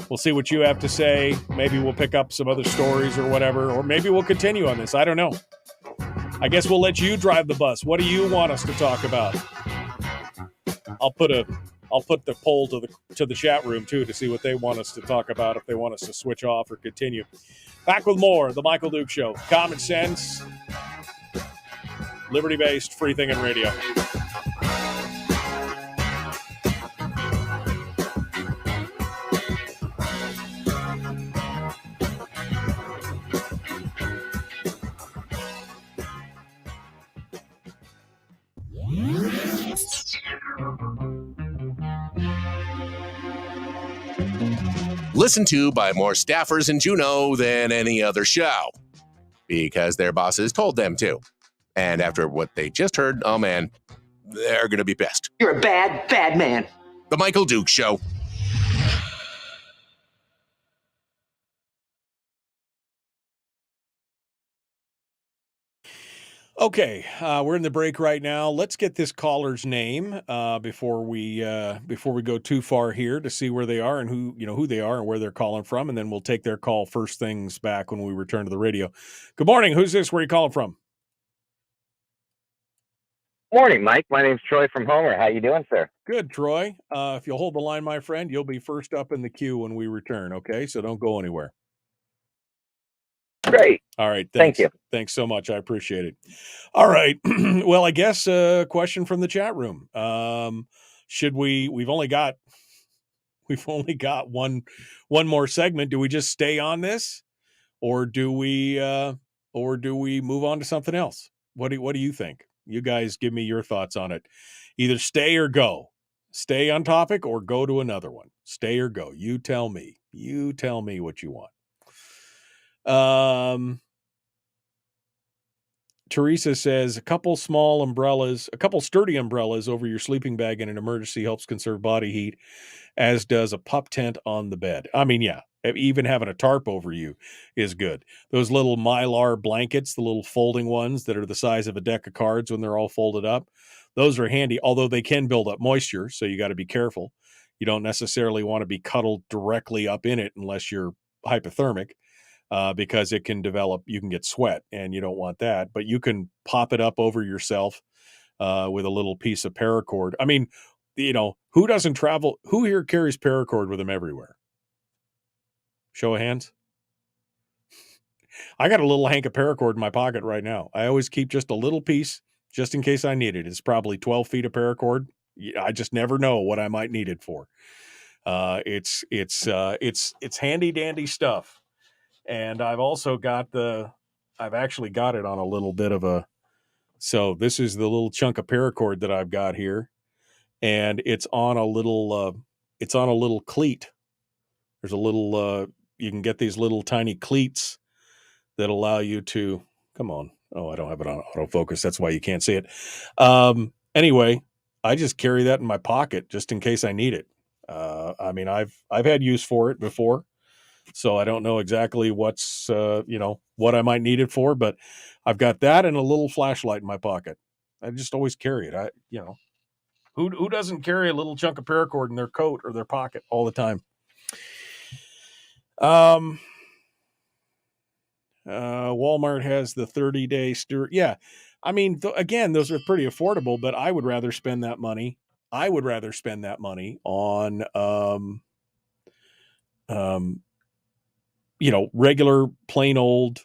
We'll see what you have to say. Maybe we'll pick up some other stories or whatever, or maybe we'll continue on this. I don't know. I guess we'll let you drive the bus. What do you want us to talk about? I'll put the poll to the chat room too to see what they want us to talk about, if they want us to switch off or continue. Back with more, The Michael Duke Show. Common sense, liberty-based, free thinking radio. Listened to by more staffers in Juneau than any other show, because their bosses told them to. And after what they just heard, oh man, they're going to be pissed. You're a bad, bad man. The Michael Duke Show. Okay, we're in the break right now. Let's get this caller's name before we go too far here to see where they are and who they are and where they're calling from, and then we'll take their call first things back when we return to the radio. Good morning. Who's this? Where are you calling from? Morning, Mike. My name's Troy from Homer. How you doing, sir? Good, Troy. If you'll hold the line, my friend, you'll be first up in the queue when we return. Okay, so don't go anywhere. Great. All right. Thank you. Thanks so much. I appreciate it. All right. Well, I guess a question from the chat room. Should we've only got one more segment. Do we just stay on this, or do we move on to something else? What do you think? You guys give me your thoughts on it. Either stay or go. Stay on topic or go to another one. Stay or go. You tell me. You tell me what you want. Teresa says a couple sturdy umbrellas over your sleeping bag in an emergency helps conserve body heat, as does a pup tent on the bed. I mean, yeah, even having a tarp over you is good. Those little Mylar blankets, the little folding ones that are the size of a deck of cards when they're all folded up, those are handy, although they can build up moisture, so you got to be careful. You don't necessarily want to be cuddled directly up in it unless you're hypothermic. Because you can get sweat, and you don't want that. But you can pop it up over yourself with a little piece of paracord. I mean, who doesn't travel? Who here carries paracord with them everywhere? Show of hands. I got a little hank of paracord in my pocket right now. I always keep just a little piece just in case I need it. It's probably 12 feet of paracord. I just never know what I might need it for. It's handy dandy stuff. And I've also I've actually got it on a little bit of so this is the little chunk of paracord that I've got here, and it's on a little cleat. There's a little, you can get these little tiny cleats that allow you to, come on. Oh, I don't have it on autofocus. That's why you can't see it. Anyway, I just carry that in my pocket just in case I need it. I mean, I've had use for it before. So I don't know exactly what's, what I might need it for, but I've got that and a little flashlight in my pocket. I just always carry it. Who doesn't carry a little chunk of paracord in their coat or their pocket all the time? Walmart has the 30-day Yeah. I mean, again, those are pretty affordable, but I would rather spend that money. On, regular, plain old,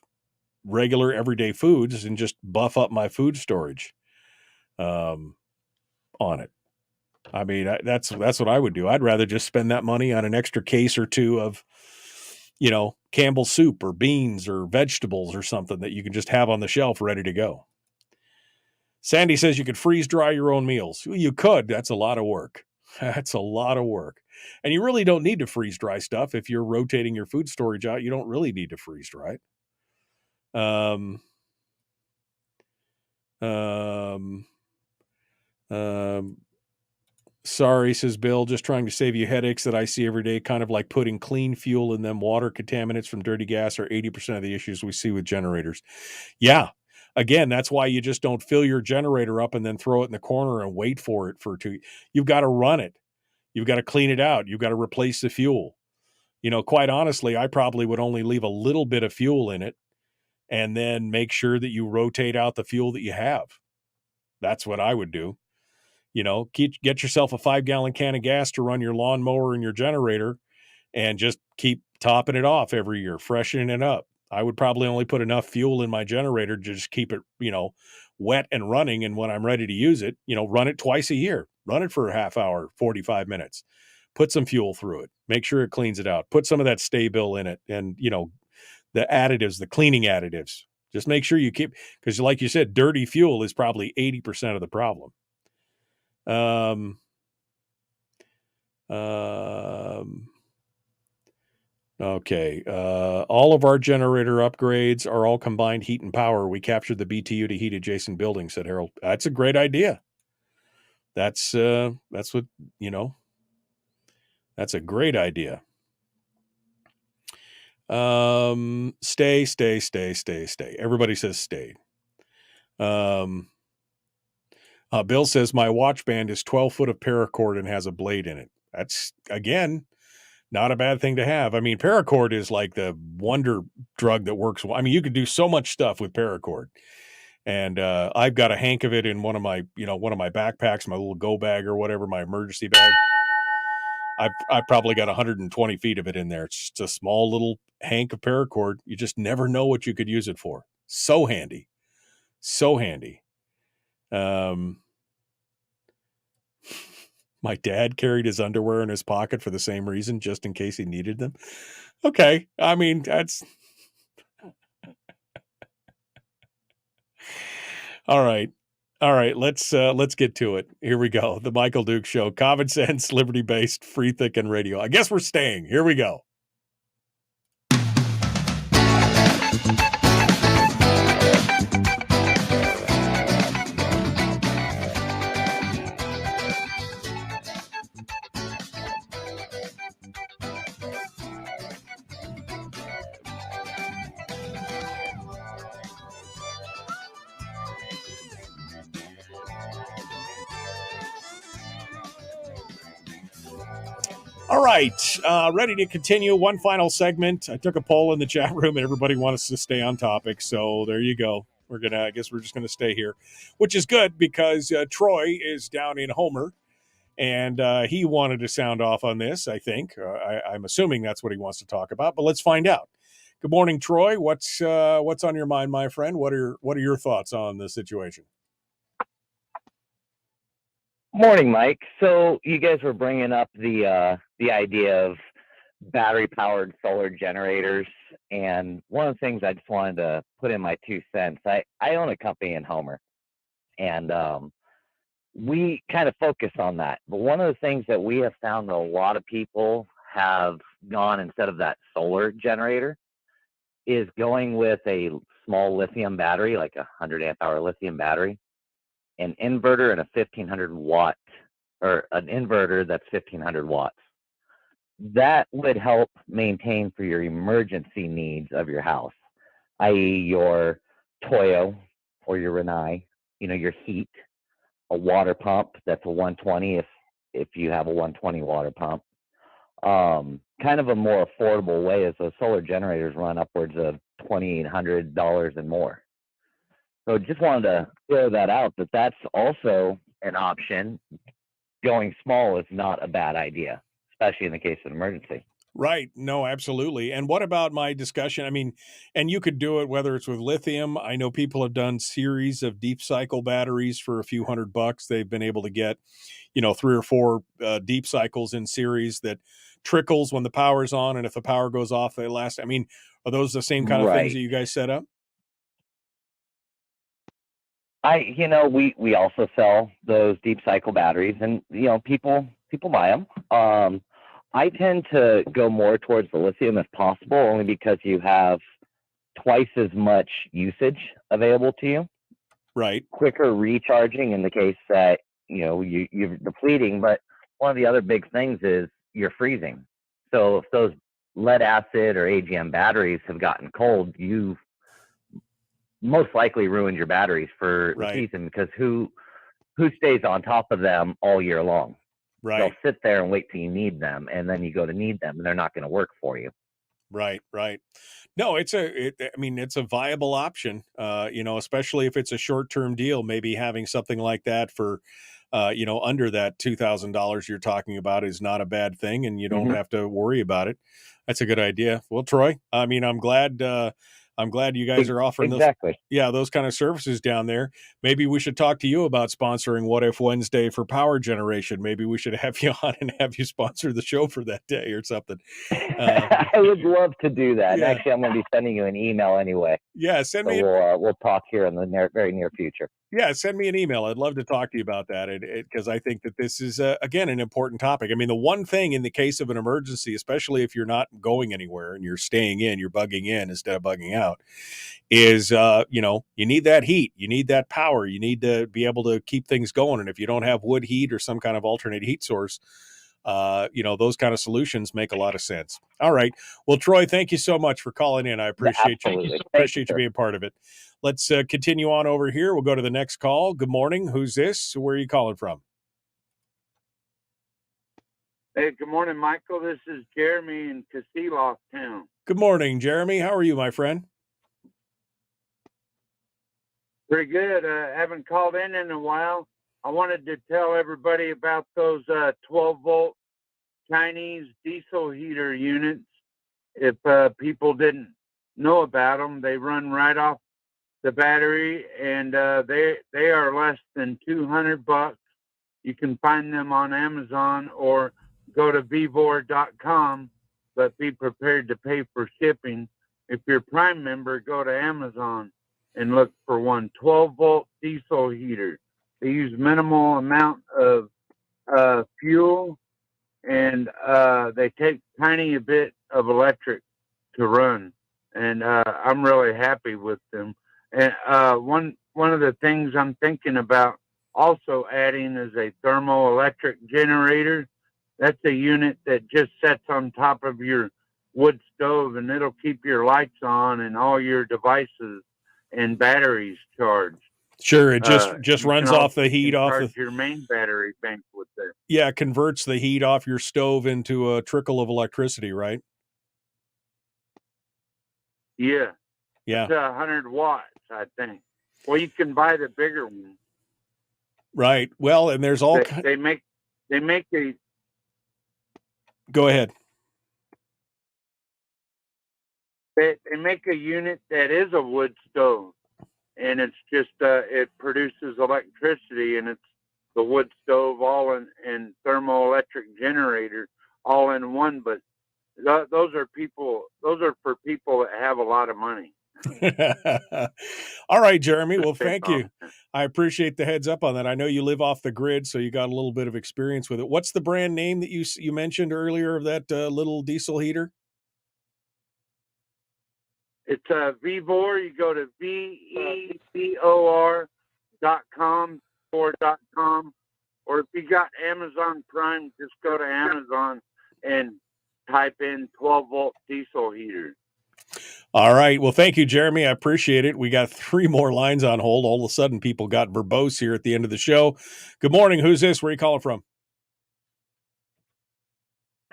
regular everyday foods and just buff up my food storage on it. I mean, that's what I would do. I'd rather just spend that money on an extra case or two of, Campbell's soup or beans or vegetables or something that you can just have on the shelf ready to go. Sandy says you could freeze dry your own meals. You could. That's a lot of work. That's a lot of work. And you really don't need to freeze dry stuff. If you're rotating your food storage out, you don't really need to freeze dry it. Sorry, says Bill, just trying to save you headaches that I see every day, kind of like putting clean fuel in them. Water contaminants from dirty gas are 80% of the issues we see with generators. Yeah. Again, that's why you just don't fill your generator up and then throw it in the corner and wait for it for 2. You've got to run it. You've got to clean it out. You've got to replace the fuel. Quite honestly, I probably would only leave a little bit of fuel in it and then make sure that you rotate out the fuel that you have. That's what I would do. Get yourself a 5-gallon can of gas to run your lawnmower and your generator and just keep topping it off every year, freshening it up. I would probably only put enough fuel in my generator to just keep it, wet and running. And when I'm ready to use it, run it twice a year, run it for a half hour, 45 minutes, put some fuel through it, make sure it cleans it out, put some of that Stay-Bill in it. And, the additives, the cleaning additives, just make sure you keep, because like you said, dirty fuel is probably 80% of the problem. Okay. All of our generator upgrades are all combined heat and power. We captured the BTU to heat adjacent buildings, said Harold. That's a great idea. That's what, that's a great idea. Stay. Everybody says stay. Bill says my watch band is 12 foot of paracord and has a blade in it. That's, again, not a bad thing to have. I mean, paracord is like the wonder drug that works. I mean, you could do so much stuff with paracord. And I've got a hank of it in one of my backpacks, my little go bag or whatever, my emergency bag. I've probably got 120 feet of it in there. It's just a small little hank of paracord. You just never know what you could use it for. So handy. So handy. My dad carried his underwear in his pocket for the same reason, just in case he needed them. Okay. I mean, that's all right. All right. Let's get to it. Here we go. The Michael Duke Show. Common sense, liberty-based, free, thick, and radio. I guess we're staying. Here we go. All right, ready to continue. One final segment. I took a poll in the chat room, and everybody wants to stay on topic. So there you go. I guess we're just going to stay here, which is good because Troy is down in Homer, and he wanted to sound off on this. I think I'm assuming that's what he wants to talk about. But let's find out. Good morning, Troy. What's on your mind, my friend? What are your thoughts on the situation? Morning, Mike. So you guys were bringing up the idea of battery-powered solar generators, and one of the things I just wanted to put in my 2 cents. I own a company in Homer, and we kind of focus on that. But one of the things that we have found that a lot of people have gone instead of that solar generator is going with a small lithium battery, like a 100 amp hour lithium battery, an inverter and a 1500 watt, or an inverter that's 1500 watts. That would help maintain for your emergency needs of your house, i.e. your Toyo or your Rinnai, your heat, a water pump that's a 120 if you have a 120 water pump. Kind of a more affordable way, as those solar generators run upwards of $2,800 and more. So just wanted to throw that out, that's also an option. Going small is not a bad idea, especially in the case of an emergency. Right. No, absolutely. And what about my discussion? I mean, and you could do it whether it's with lithium. I know people have done series of deep cycle batteries for a few $100. They've been able to get, 3 or 4 deep cycles in series that trickles when the power's on. And if the power goes off, they last. I mean, are those the same kind of things that Right. you guys set up? We also sell those deep cycle batteries, and people buy them. I tend to go more towards the lithium if possible, only because you have twice as much usage available to you. Right. Quicker recharging in the case that you're depleting. But one of the other big things is you're freezing. So if those lead acid or AGM batteries have gotten cold, you've most likely ruined your batteries for the season, because who stays on top of them all year long? Right. They'll sit there and wait till you need them, and then you go to need them, and they're not going to work for you. Right. No, it's a viable option, especially if it's a short-term deal. Maybe having something like that for, under that $2,000 you're talking about is not a bad thing, and you don't have to worry about it. That's a good idea. Well, Troy, I mean, I'm glad you guys are offering those kind of services down there. Maybe we should talk to you about sponsoring What If Wednesday for power generation. Maybe we should have you on and have you sponsor the show for that day or something. I would love to do that. Yeah. And actually, I'm going to be sending you an email anyway. Yeah, send me. We'll talk here in the very near future. Yeah, send me an email. I'd love to talk to you about that, because I think that this is again an important topic. I mean, the one thing in the case of an emergency, especially if you're not going anywhere and you're staying in, you're bugging in instead of bugging out, is you need that heat, you need that power, you need to be able to keep things going. And if you don't have wood heat or some kind of alternate heat source, those kind of solutions make a lot of sense. All right. Well, Troy, thank you so much for calling in. I appreciate you. Appreciate you being part of it. Let's continue on over here. We'll go to the next call. Good morning. Who's this? Where are you calling from? Hey, good morning, Michael. This is Jeremy in Casiloff Town. Good morning, Jeremy. How are you, my friend? Pretty good. Haven't called in a while. I wanted to tell everybody about those 12-volt Chinese diesel heater units. If people didn't know about them, they run right off the battery, and they are less than $200. You can find them on Amazon or go to vvor.com, but be prepared to pay for shipping. If you're a Prime member, go to Amazon and look for one 12-volt diesel heater. They use minimal amount of fuel, and they take tiny bit of electric to run. And I'm really happy with them. And one of the things I'm thinking about also adding is a thermoelectric generator. That's a unit that just sits on top of your wood stove, and it'll keep your lights on and all your devices and batteries charged. Sure, it just runs off the heat off your main battery bank with it. Yeah, converts the heat off your stove into a trickle of electricity, right? Yeah. Yeah. It's 100 watts, I think. Well, you can buy the bigger one. Right. Well, and there's all they make a. Go ahead. They make a unit that is a wood stove, and it's just it produces electricity, and it's the wood stove all in thermoelectric generator all in one. But those are for people that have a lot of money. All right, Jeremy. Well, thank you. I appreciate the heads up on that. I know you live off the grid, so you got a little bit of experience with it. What's the brand name that you mentioned earlier of that little diesel heater? It's vvor. You go to vevor.com or if you got Amazon Prime, just go to Amazon and type in 12-volt diesel heater. All right. Well, thank you, Jeremy. I appreciate it. We got 3 more lines on hold. All of a sudden, people got verbose here at the end of the show. Good morning. Who's this? Where are you calling from?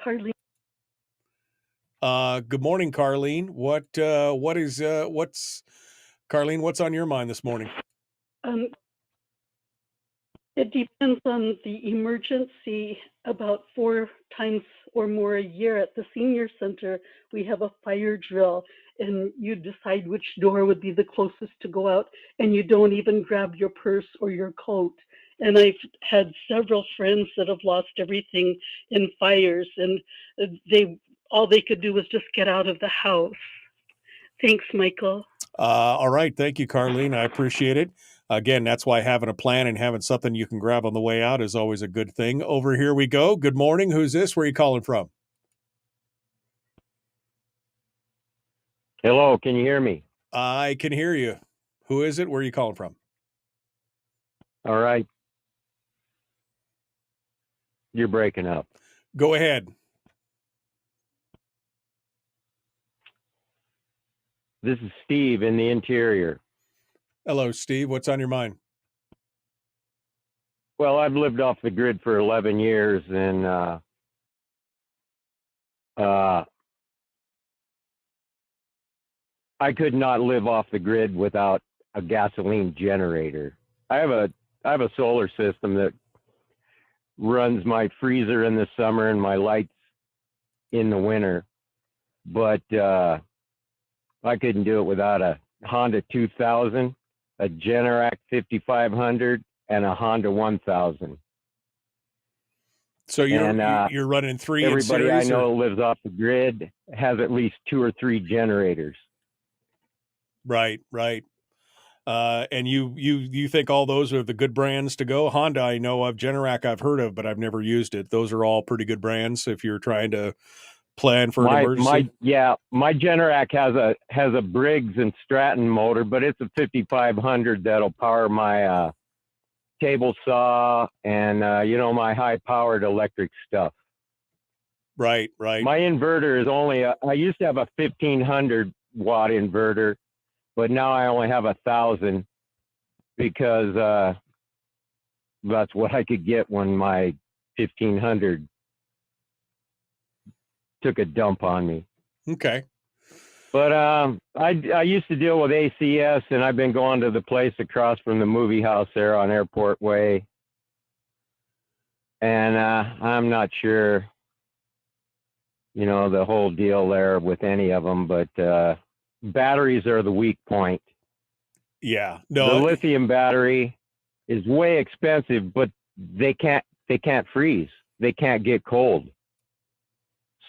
Carlene. Good morning, Carlene. What's Carlene? What's on your mind this morning? It depends on the emergency. About 4 times or more a year at the senior center, we have a fire drill, and you decide which door would be the closest to go out, and you don't even grab your purse or your coat. And I've had several friends that have lost everything in fires, and all they could do was just get out of the house. Thanks, Michael. All right. Thank you, Carlene. I appreciate it. Again, that's why having a plan and having something you can grab on the way out is always a good thing. Over here we go. Good morning. Who's this? Where are you calling from? Hello. Can you hear me? I can hear you. Who is it? Where are you calling from? All right. You're breaking up. Go ahead. This is Steve in the interior. Hello, Steve. What's on your mind? Well, I've lived off the grid for 11 years, and I could not live off the grid without a gasoline generator. I have a solar system that runs my freezer in the summer and my lights in the winter, but I couldn't do it without a Honda 2000, a Generac 5500, and a Honda 1000. So you're running 3 in series? Everybody I know lives off the grid has at least 2 or 3 generators. Right. And you think all those are the good brands to go? Honda, I know of. Generac, I've heard of, but I've never used it. Those are all pretty good brands if you're trying to plan for an emergency. My Generac has a Briggs and Stratton motor, but it's a 5500 that'll power my table saw and my high powered electric stuff. Right. My inverter is I used to have a 1500 watt inverter, but now I only have 1000 because that's what I could get when my 1500 took a dump on me. Okay. But I used to deal with ACS, and I've been going to the place across from the movie house there on Airport Way. And I'm not sure, the whole deal there with any of them, but batteries are the weak point. Yeah. No. The lithium battery is way expensive, but they can't freeze. They can't get cold.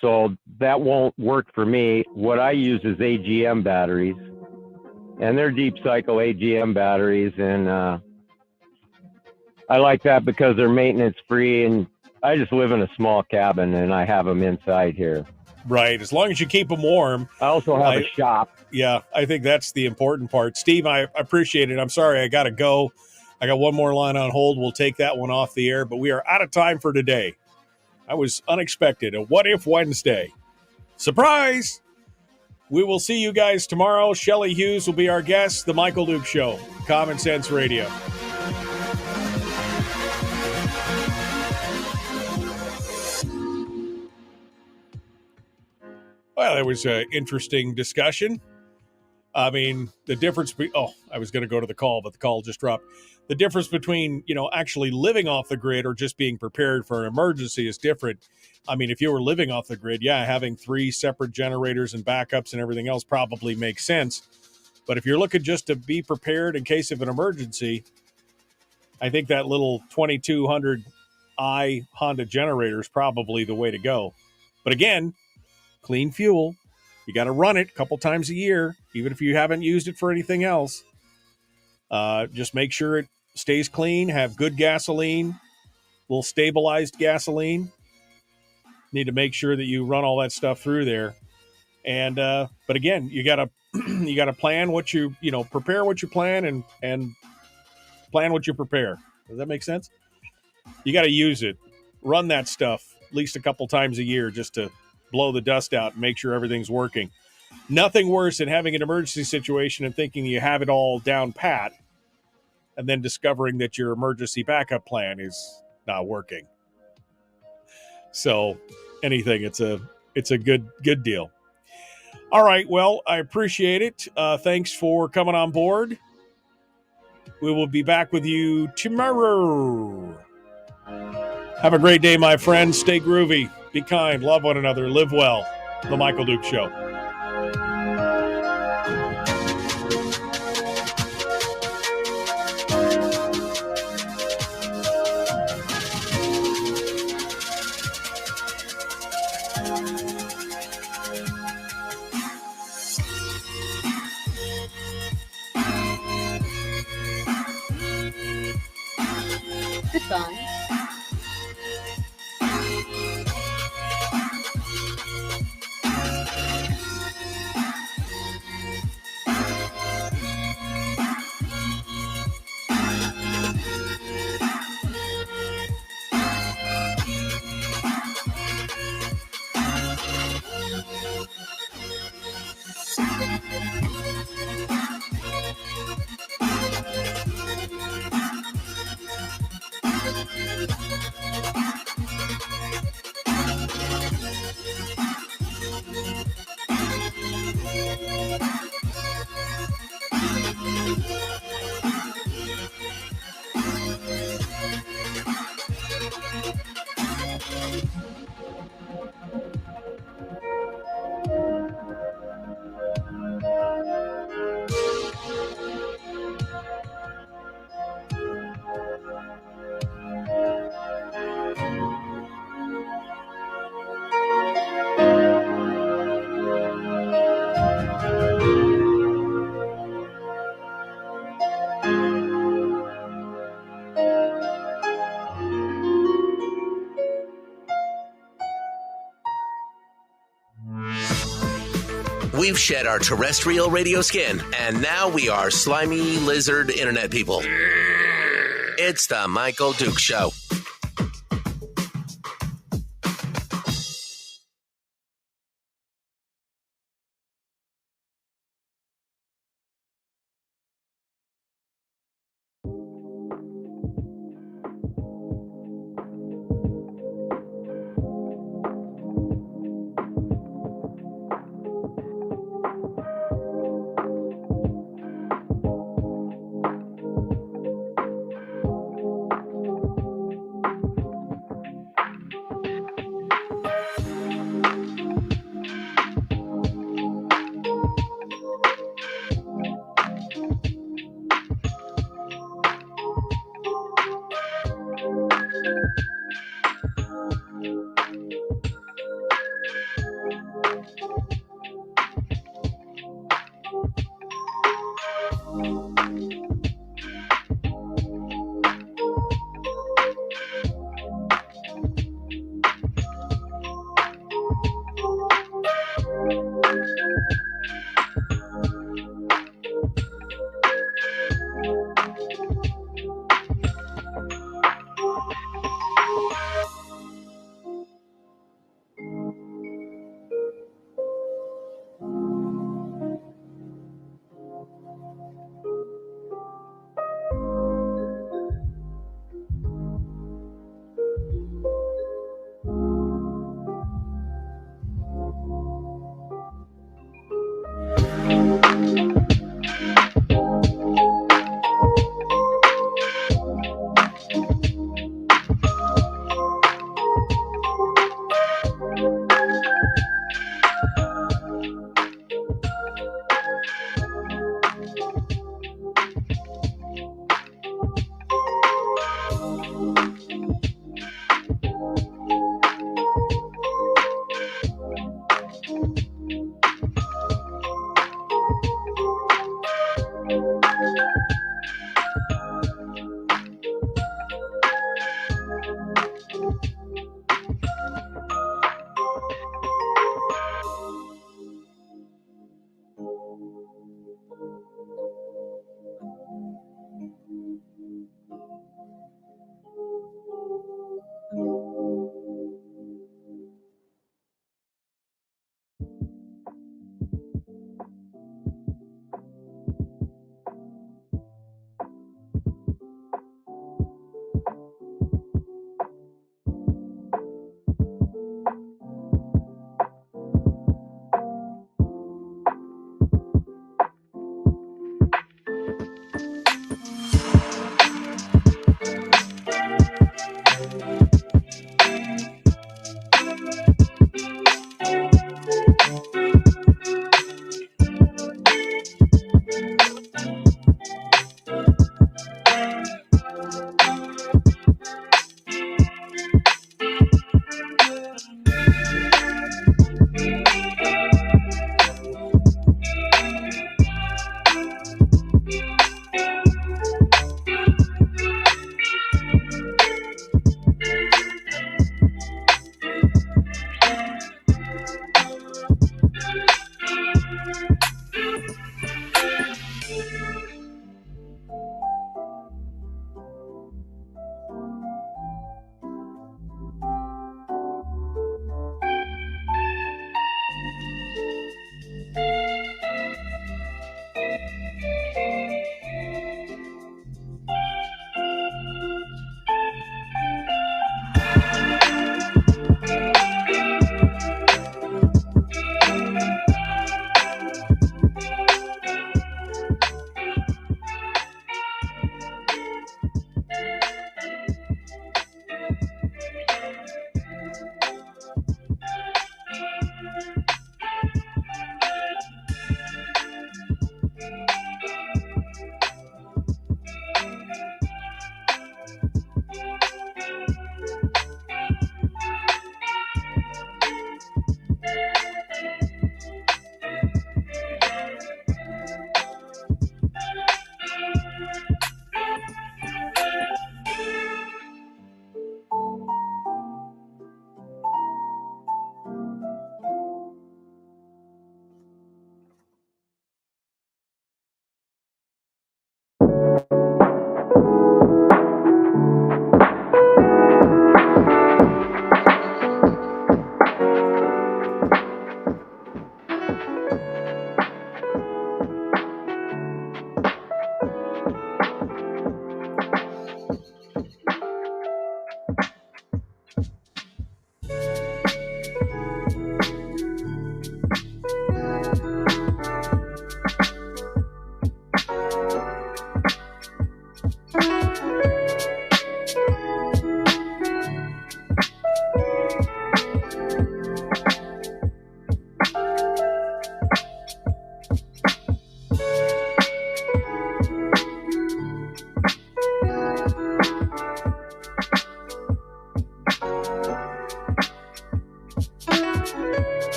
So that won't work for me. What I use is AGM batteries, and they're deep cycle AGM batteries. And I like that because they're maintenance free, and I just live in a small cabin and I have them inside here. Right. As long as you keep them warm. I also have a shop. Yeah. I think that's the important part. Steve, I appreciate it. I'm sorry. I got to go. I got one more line on hold. We'll take that one off the air, but we are out of time for today. I was unexpected. A What If Wednesday. Surprise! We will see you guys tomorrow. Shelley Hughes will be our guest. The Michael Duke Show. Common Sense Radio. Well, it was an interesting discussion. I mean, the difference I was going to go to the call, but the call just dropped. The difference between, actually living off the grid or just being prepared for an emergency is different. I mean, if you were living off the grid, having 3 separate generators and backups and everything else probably makes sense. But if you're looking just to be prepared in case of an emergency, I think that little 2200i Honda generator is probably the way to go. But again, clean fuel. You got to run it a couple times a year, even if you haven't used it for anything else. Just make sure it stays clean, have good gasoline, a little stabilized gasoline. Need to make sure that you run all that stuff through there. And but again, you gotta plan what you prepare what you plan and plan what you prepare. Does that make sense? You got to use it. Run that stuff at least a couple times a year just to blow the dust out and make sure everything's working. Nothing worse than having an emergency situation and thinking you have it all down pat and then discovering that your emergency backup plan is not working. So anything, it's a good deal. All right. Well, I appreciate it. Thanks for coming on board. We will be back with you tomorrow. Have a great day, my friends. Stay groovy. Be kind. Love one another. Live well. The Michael Duke Show. Goodbye. We've shed our terrestrial radio skin, and now we are slimy lizard internet people. It's the Michael Duke Show.